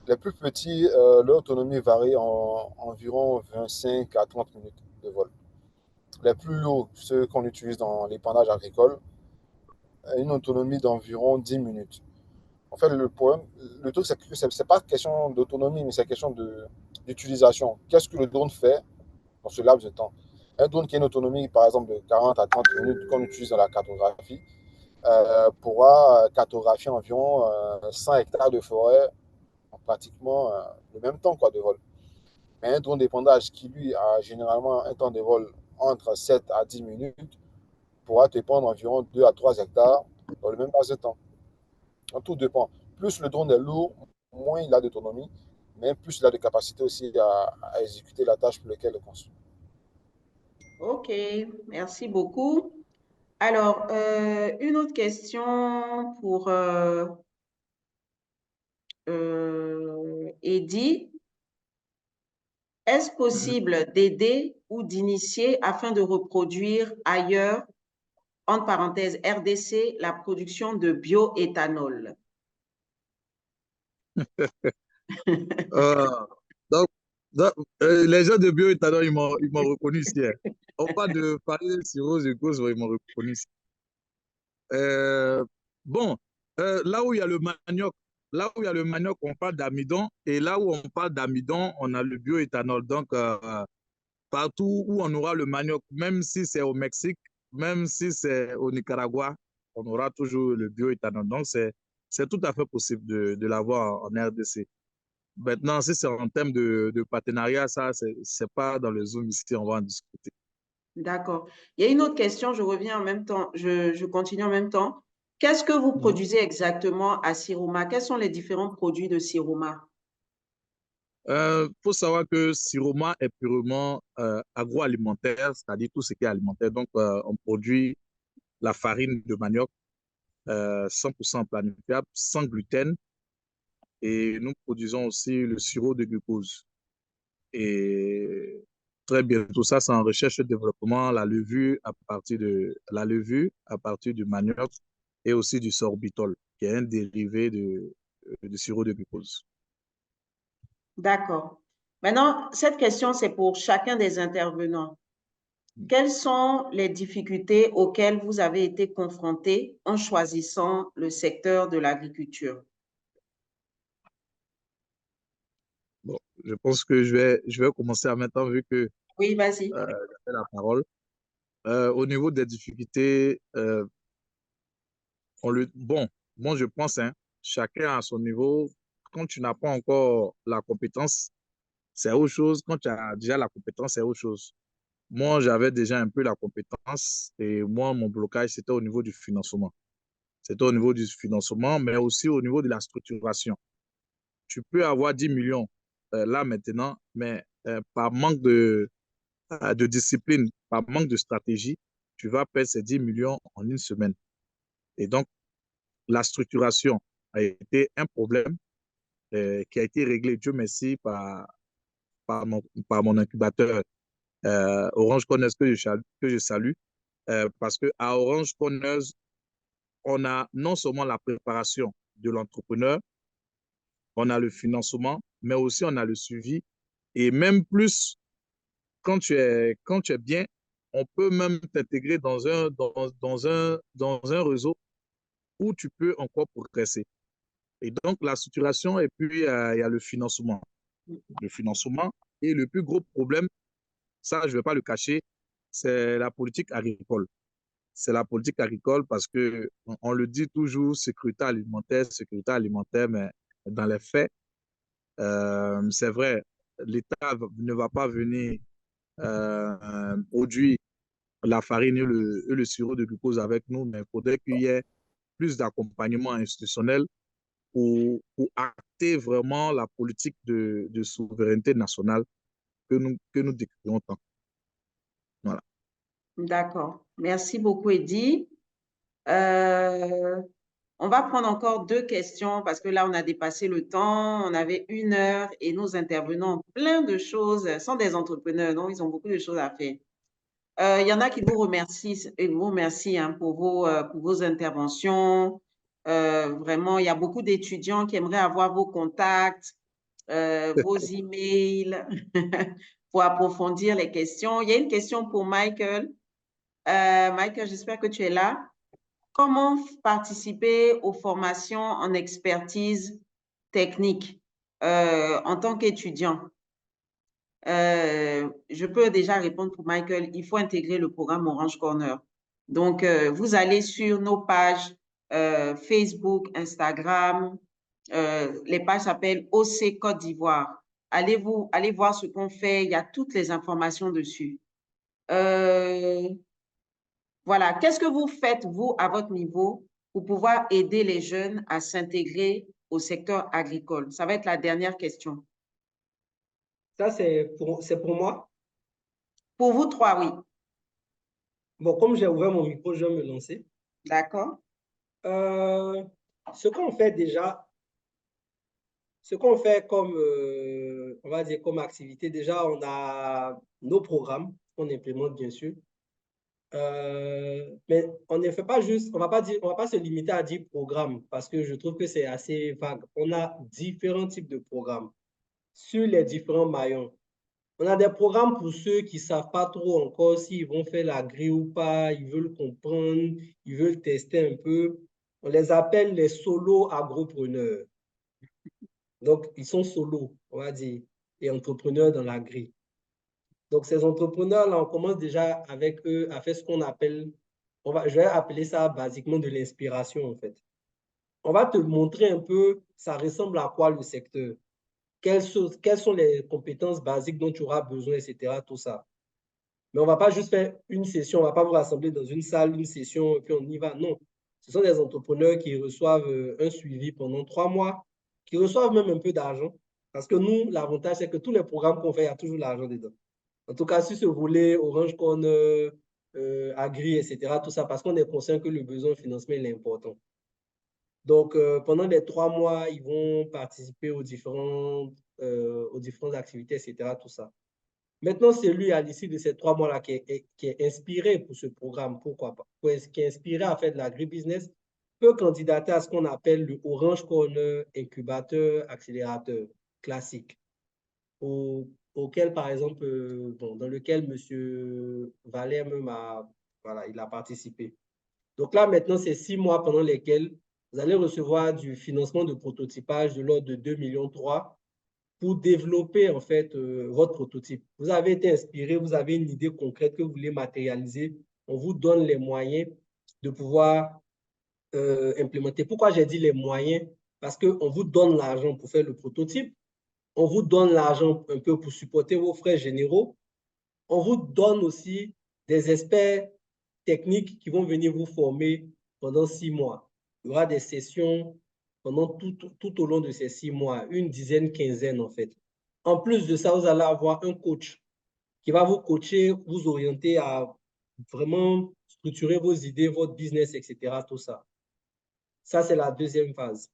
Les plus petits, leur autonomie varie en environ 25 à 30 minutes de vol. Les plus lourds, ceux qu'on utilise dans l'épandage agricole, une autonomie d'environ 10 minutes. En fait, le problème, le truc, c'est que c'est pas question d'autonomie, mais c'est question d'utilisation. Qu'est-ce que le drone fait dans ce laps de temps? Un drone qui a une autonomie, par exemple, de 40 à 30 minutes, qu'on utilise dans la cartographie, pourra cartographier environ 100 hectares de forêt en pratiquement le même temps quoi, de vol. Mais un drone d'épandage qui, lui, a généralement un temps de vol entre 7 à 10 minutes, pourra te prendre environ 2 à 3 hectares dans le même laps de temps. Donc, tout dépend. Plus le drone est lourd, moins il a d'autonomie, mais plus il a de capacité aussi à exécuter la tâche pour laquelle il est conçu. OK, merci beaucoup. Alors, une autre question pour Eddy. Est-ce possible d'aider ou d'initier afin de reproduire ailleurs, entre parenthèses RDC, la production de bioéthanol? Euh, donc, donc, les gens de bioéthanol, ils m'ont reconnu ici. Hein. On parle de farine, sirop, glucose, ils m'ont reconnu ici. Euh, bon, là où il y a le manioc, on parle d'amidon, et là où on parle d'amidon, on a le bioéthanol. Donc, partout où on aura le manioc, même si c'est au Mexique, même si c'est au Nicaragua, on aura toujours le bioéthanol. Donc, c'est tout à fait possible de l'avoir en RDC. Maintenant, si c'est en termes de partenariat, ça, c'est pas dans le Zoom ici, on va en discuter. D'accord. Il y a une autre question, je reviens en même temps, je continue en même temps. Qu'est-ce que vous produisez exactement à Siroma? Quels sont les différents produits de Siroma? Faut savoir que Siroma est purement agroalimentaire, c'est-à-dire tout ce qui est alimentaire. Donc, on produit la farine de manioc 100% planifiable, sans gluten, et nous produisons aussi le sirop de glucose. Et très bien, tout ça, c'est en recherche et développement, la levure à partir du manioc et aussi du sorbitol, qui est un dérivé du sirop de glucose. D'accord. Maintenant, cette question, c'est pour chacun des intervenants. Quelles sont les difficultés auxquelles vous avez été confrontés en choisissant le secteur de l'agriculture? Bon, je pense que je vais commencer à maintenant, vu que Oui, vas-y. j'ai la parole. Au niveau des difficultés, bon, je pense, hein, chacun à son niveau. Quand tu n'as pas encore la compétence, c'est autre chose. Quand tu as déjà la compétence, c'est autre chose. Moi, j'avais déjà un peu la compétence et moi, mon blocage, c'était au niveau du financement. C'était au niveau du financement, mais aussi au niveau de la structuration. Tu peux avoir 10 millions là maintenant, mais par manque de discipline, par manque de stratégie, tu vas perdre ces 10 millions en une semaine. Et donc, la structuration a été un problème qui a été réglé, Dieu merci, par mon incubateur Orange Corners que je salue. Parce qu'à Orange Corners, on a non seulement la préparation de l'entrepreneur, on a le financement, mais aussi on a le suivi. Et même plus, quand tu es bien, on peut même t'intégrer dans un réseau où tu peux encore progresser. Et donc, la structuration, et puis il y a le financement. Le financement. Et le plus gros problème, ça, je ne vais pas le cacher, c'est la politique agricole. C'est la politique agricole parce que on le dit toujours, sécurité alimentaire, mais dans les faits, c'est vrai, l'État ne va pas venir produire la farine et le sirop de glucose avec nous, mais il faudrait qu'il y ait plus d'accompagnement institutionnel pour acter vraiment la politique de souveraineté nationale que nous décrivons tant. Voilà. D'accord. Merci beaucoup, Eddy. On va prendre encore 2 questions parce que là, on a dépassé le temps. On avait 1 heure et nos intervenants ont plein de choses. Ce sont des entrepreneurs, non? Ils ont beaucoup de choses à faire. Il y en a qui vous remercient, et vous remercient hein, pour vos interventions. Vraiment, il y a beaucoup d'étudiants qui aimeraient avoir vos contacts, vos emails pour approfondir les questions. Il y a une question pour Michael. Michael, j'espère que tu es là. Comment participer aux formations en expertise technique en tant qu'étudiant? Je peux déjà répondre pour Michael. Il faut intégrer le programme Orange Corner. Donc, vous allez sur nos pages Facebook, Instagram. Les pages s'appellent OC Côte d'Ivoire. Allez voir ce qu'on fait. Il y a toutes les informations dessus. Voilà. Qu'est-ce que vous faites, vous, à votre niveau, pour pouvoir aider les jeunes à s'intégrer au secteur agricole? Ça va être la dernière question. Ça, c'est pour moi. Pour vous 3, oui. Bon, comme j'ai ouvert mon micro, je vais me lancer. D'accord. Ce qu'on fait déjà, ce qu'on fait comme, on va dire, comme activité, déjà, on a nos programmes qu'on implémente, bien sûr. Mais on ne fait pas juste, on va pas se limiter à 10 programmes parce que je trouve que c'est assez vague. On a différents types de programmes sur les différents maillons. On a des programmes pour ceux qui ne savent pas trop encore s'ils vont faire la grille ou pas, ils veulent comprendre, ils veulent tester un peu. On les appelle les solo agropreneurs. Donc, ils sont solos, on va dire, et entrepreneurs dans la grille. Donc, ces entrepreneurs-là, on commence déjà avec eux à faire ce qu'on appelle, je vais appeler ça basiquement de l'inspiration, en fait. On va te montrer un peu, ça ressemble à quoi le secteur, quelles sont les compétences basiques dont tu auras besoin, etc., tout ça. Mais on ne va pas juste faire une session, on ne va pas vous rassembler dans une salle, une session, et puis on y va. Non. Ce sont des entrepreneurs qui reçoivent un suivi pendant 3 mois, qui reçoivent même un peu d'argent. Parce que nous, l'avantage, c'est que tous les programmes qu'on fait, il y a toujours l'argent dedans. En tout cas, sur ce volet, Orange Corner, Agri, etc., tout ça, parce qu'on est conscient que le besoin de financement est important. Donc, pendant les 3 mois, ils vont participer aux différentes activités, etc., tout ça. Maintenant, c'est lui, à l'issue de ces 3 mois-là, qui est inspiré pour ce programme, pourquoi pas, qui est inspiré à faire de l'agribusiness, peut candidater à ce qu'on appelle le Orange Corner Incubateur Accélérateur classique, auquel, par exemple, dans lequel M. Valère même il a participé. Donc là, maintenant, c'est 6 mois pendant lesquels vous allez recevoir du financement de prototypage de l'ordre de 2,3 millions pour développer en fait votre prototype. Vous avez été inspiré, vous avez une idée concrète que vous voulez matérialiser, on vous donne les moyens de pouvoir implémenter. Pourquoi j'ai dit les moyens? Parce qu'on vous donne l'argent pour faire le prototype, on vous donne l'argent un peu pour supporter vos frais généraux, on vous donne aussi des experts techniques qui vont venir vous former pendant 6 mois. Il y aura des sessions pendant tout au long de ces 6 mois, une dizaine, quinzaine en fait. En plus de ça, vous allez avoir un coach qui va vous coacher, vous orienter à vraiment structurer vos idées, votre business, etc. Tout ça. Ça, c'est la deuxième phase.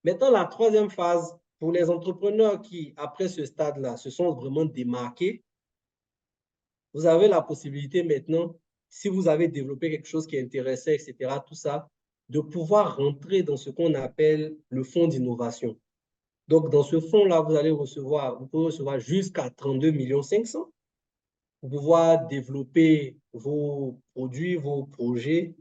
Maintenant, la troisième phase, pour les entrepreneurs qui, après ce stade-là, se sont vraiment démarqués, vous avez la possibilité maintenant, si vous avez développé quelque chose qui est intéressant, etc., tout ça, de pouvoir rentrer dans ce qu'on appelle le fonds d'innovation. Donc, dans ce fonds-là, vous pouvez recevoir jusqu'à 32,5 millions pour pouvoir développer vos produits, vos projets,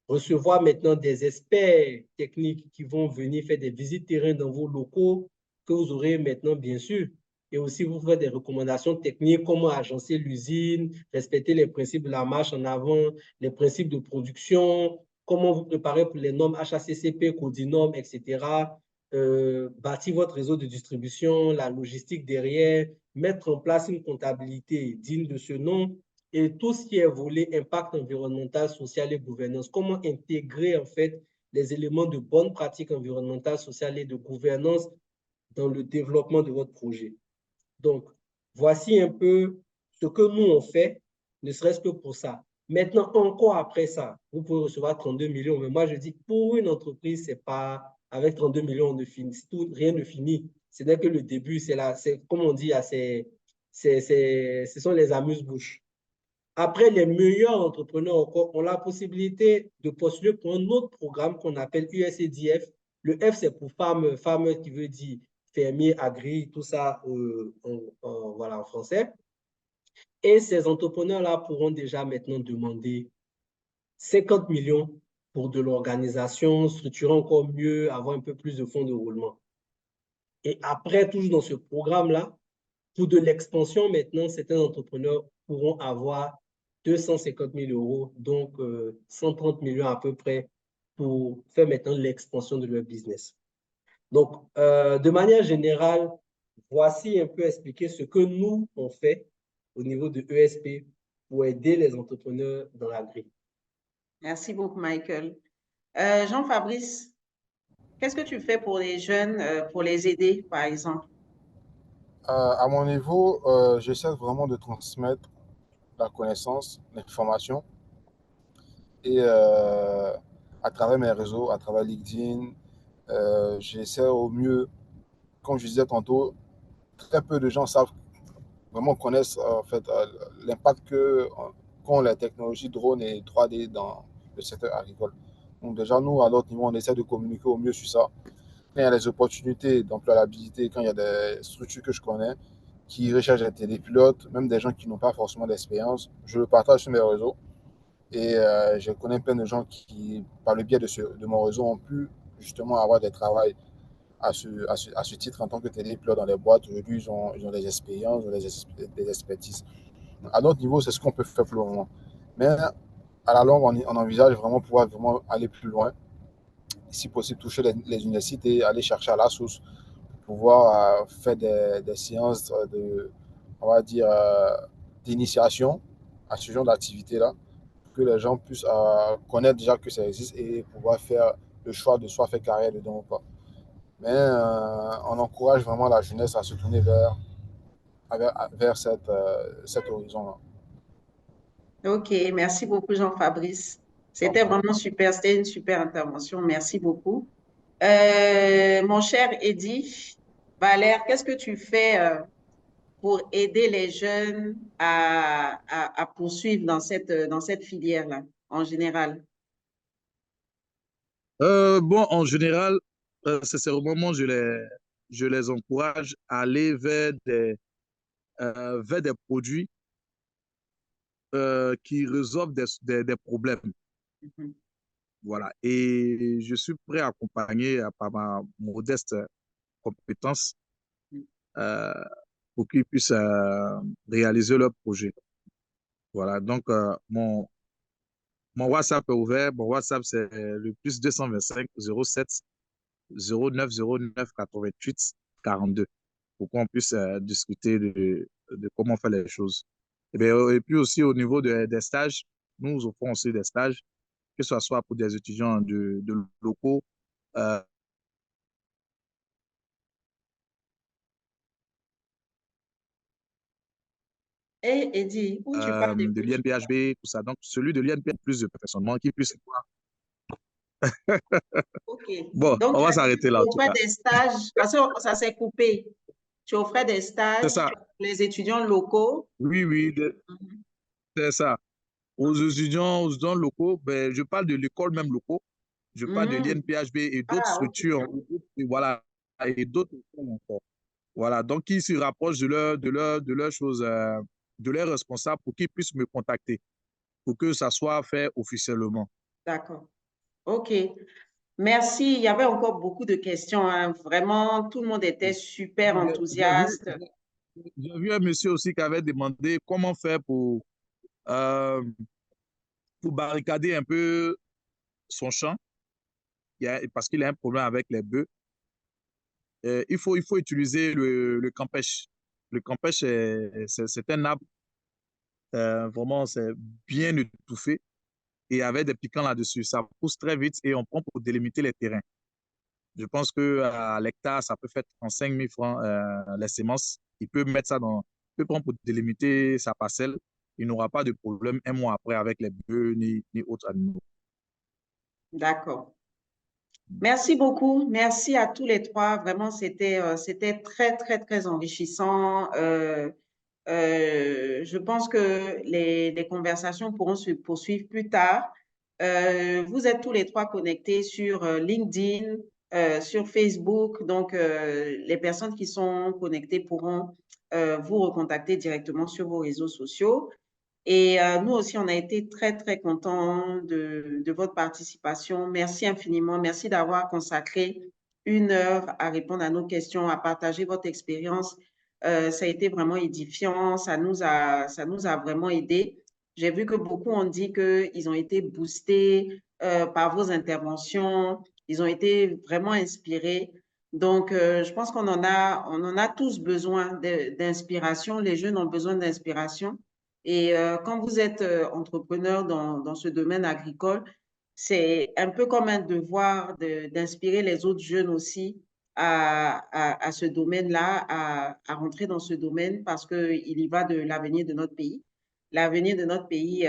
recevoir maintenant des experts techniques qui vont venir faire des visites terrain dans vos locaux que vous aurez maintenant, bien sûr, et aussi vous faire des recommandations techniques, comment agencer l'usine, respecter les principes de la marche en avant, les principes de production, comment vous préparer pour les normes HACCP, Codinome, etc. bâtir votre réseau de distribution, la logistique derrière, mettre en place une comptabilité digne de ce nom et tout ce qui est volet impact environnemental, social et gouvernance. Comment intégrer en fait les éléments de bonne pratique environnementale, sociale et de gouvernance dans le développement de votre projet. Donc, voici un peu ce que nous on fait, ne serait-ce que pour ça. Maintenant, encore après ça, vous pouvez recevoir 32 millions, mais moi je dis que pour une entreprise, c'est pas avec 32 millions, on ne finit, tout, rien ne finit. Ce n'est que le début, c'est là, c'est comme on dit, ce sont les amuse-bouches. Après, les meilleurs entrepreneurs encore ont la possibilité de postuler pour un autre programme qu'on appelle USAIDF. Le F, c'est pour farmer qui veut dire fermier, agri, tout ça voilà, en français. Et ces entrepreneurs-là pourront déjà maintenant demander 50 millions pour de l'organisation, structurer encore mieux, avoir un peu plus de fonds de roulement. Et après, toujours dans ce programme-là, pour de l'expansion, maintenant, certains entrepreneurs pourront avoir 250 000 euros, donc 130 millions à peu près, pour faire maintenant l'expansion de leur business. Donc, de manière générale, voici un peu expliquer ce que nous, on fait au niveau de ESP pour aider les entrepreneurs dans l'agri. Merci beaucoup, Michael. Jean-Fabrice, qu'est-ce que tu fais pour les jeunes, pour les aider, par exemple? À mon niveau, j'essaie vraiment de transmettre la connaissance, l'information et à travers mes réseaux, à travers LinkedIn, j'essaie au mieux, comme je disais tantôt, très peu de gens savent vraiment connaissent en fait l'impact qu'ont les technologies drone et 3D dans le secteur agricole. Donc déjà nous à notre niveau on essaie de communiquer au mieux sur ça. Quand il y a des opportunités d'employabilité, quand il y a des structures que je connais qui recherchent des télépilotes, même des gens qui n'ont pas forcément d'expérience, je le partage sur mes réseaux. Et je connais plein de gens qui, par le biais de mon réseau, ont pu justement avoir des travails à ce titre en tant que télépilote dans les boîtes. Aujourd'hui, ils ont des expériences, des expertises. À notre niveau, c'est ce qu'on peut faire pour le moment. Mais à la longue, on envisage vraiment pouvoir vraiment aller plus loin. Si possible, toucher les universités, aller chercher à la source, pouvoir faire des séances on va dire, d'initiation à ce genre d'activité-là, pour que les gens puissent connaître déjà que ça existe et pouvoir faire le choix de soit faire carrière dedans ou pas. Mais on encourage vraiment la jeunesse à se tourner vers cet horizon-là. OK, merci beaucoup, Jean-Fabrice. C'était vraiment super, c'était une super intervention. Merci beaucoup. Mon cher Eddy, Valère, qu'est-ce que tu fais pour aider les jeunes à poursuivre dans cette filière-là, en général? Bon, en général, sincèrement, je les encourage à aller vers des produits qui résolvent des problèmes. Mhm. Voilà. Et je suis prêt à accompagner par ma modeste compétence euh, pour qu'ils puissent réaliser leur projet. Voilà. Donc, mon WhatsApp est ouvert. Mon WhatsApp, c'est le plus 225 07 09 09 88 42 pour qu'on puisse discuter de comment faire les choses. Et puis aussi, au niveau des stages, nous offrons aussi des stages, que ce soit pour des étudiants de locaux, euh, Et Eddy, où tu parles des de bourses? l'INPHB, tout ça. Donc, celui de l'INPHB, plus de perfectionnement, qui puisse voir. OK. Bon, Donc, on tu va as dit que s'arrêter tu là, en tout offrais cas. des stages, parce que ça s'est coupé. Tu offrais des C'est stages ça. pour les étudiants locaux. Oui, oui, Mhm. c'est ça. Aux étudiants locaux, ben, je parle de l'école même locaux. Je parle de Mhm. l'INPHB et d'autres Ah, OK. structures, et voilà, et d'autres encore. Voilà, donc ils se rapprochent de leur chose, de leurs responsables pour qu'ils puissent me contacter, pour que ça soit fait officiellement. D'accord. OK. Merci. Il y avait encore beaucoup de questions, hein. Vraiment, tout le monde était super J'ai vu, enthousiaste. j'ai vu un monsieur aussi qui avait demandé comment faire euh, pour barricader un peu son champ, parce qu'il a un problème avec les bœufs. il faut utiliser le campèche. Le campèche, c'est un arbre, vraiment, c'est bien étouffé et avec des piquants là-dessus. Ça pousse très vite et on prend pour délimiter les terrains. Je pense qu'à l'hectare, ça peut faire 35 000 francs les semences. Il peut mettre ça dans, il peut prendre pour délimiter sa parcelle. Il n'aura pas de problème un mois après avec les bœufs ni autres animaux. D'accord. Merci beaucoup. Merci à tous les trois. Vraiment, c'était très, très, très enrichissant. Je pense que les conversations pourront se poursuivre plus tard. Vous êtes tous les trois connectés sur LinkedIn, sur Facebook. Donc, les personnes qui sont connectées pourront vous recontacter directement sur vos réseaux sociaux. Et nous aussi, on a été très, très contents de votre participation. Merci infiniment. Merci d'avoir consacré 1 heure à répondre à nos questions, à partager votre expérience. Ça a été vraiment édifiant. Ça nous a vraiment aidés. J'ai vu que beaucoup ont dit qu'ils ont été boostés par vos interventions. Ils ont été vraiment inspirés. Donc, je pense on en a tous besoin d'inspiration. Les jeunes ont besoin d'inspiration. Et quand vous êtes entrepreneur dans ce domaine agricole, c'est un peu comme un devoir d'inspirer les autres jeunes aussi à ce domaine-là, à rentrer dans ce domaine parce qu'il y va de l'avenir de notre pays. L'avenir de notre pays,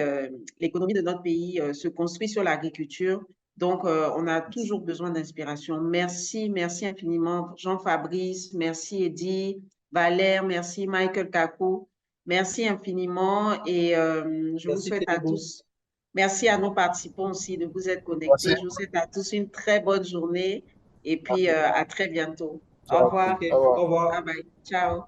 l'économie de notre pays se construit sur l'agriculture. Donc, on a toujours besoin d'inspiration. Merci, merci infiniment, Jean-Fabrice, merci Eddy, Valère, merci Michael Kakou. Merci infiniment et je vous Merci, souhaite à Télébo. tous, merci à nos participants aussi de vous être Merci. connectés. Je vous souhaite à tous une très bonne journée et puis à très bientôt. Au Ciao. revoir. OK, Au revoir. au revoir. Bye bye. Ciao.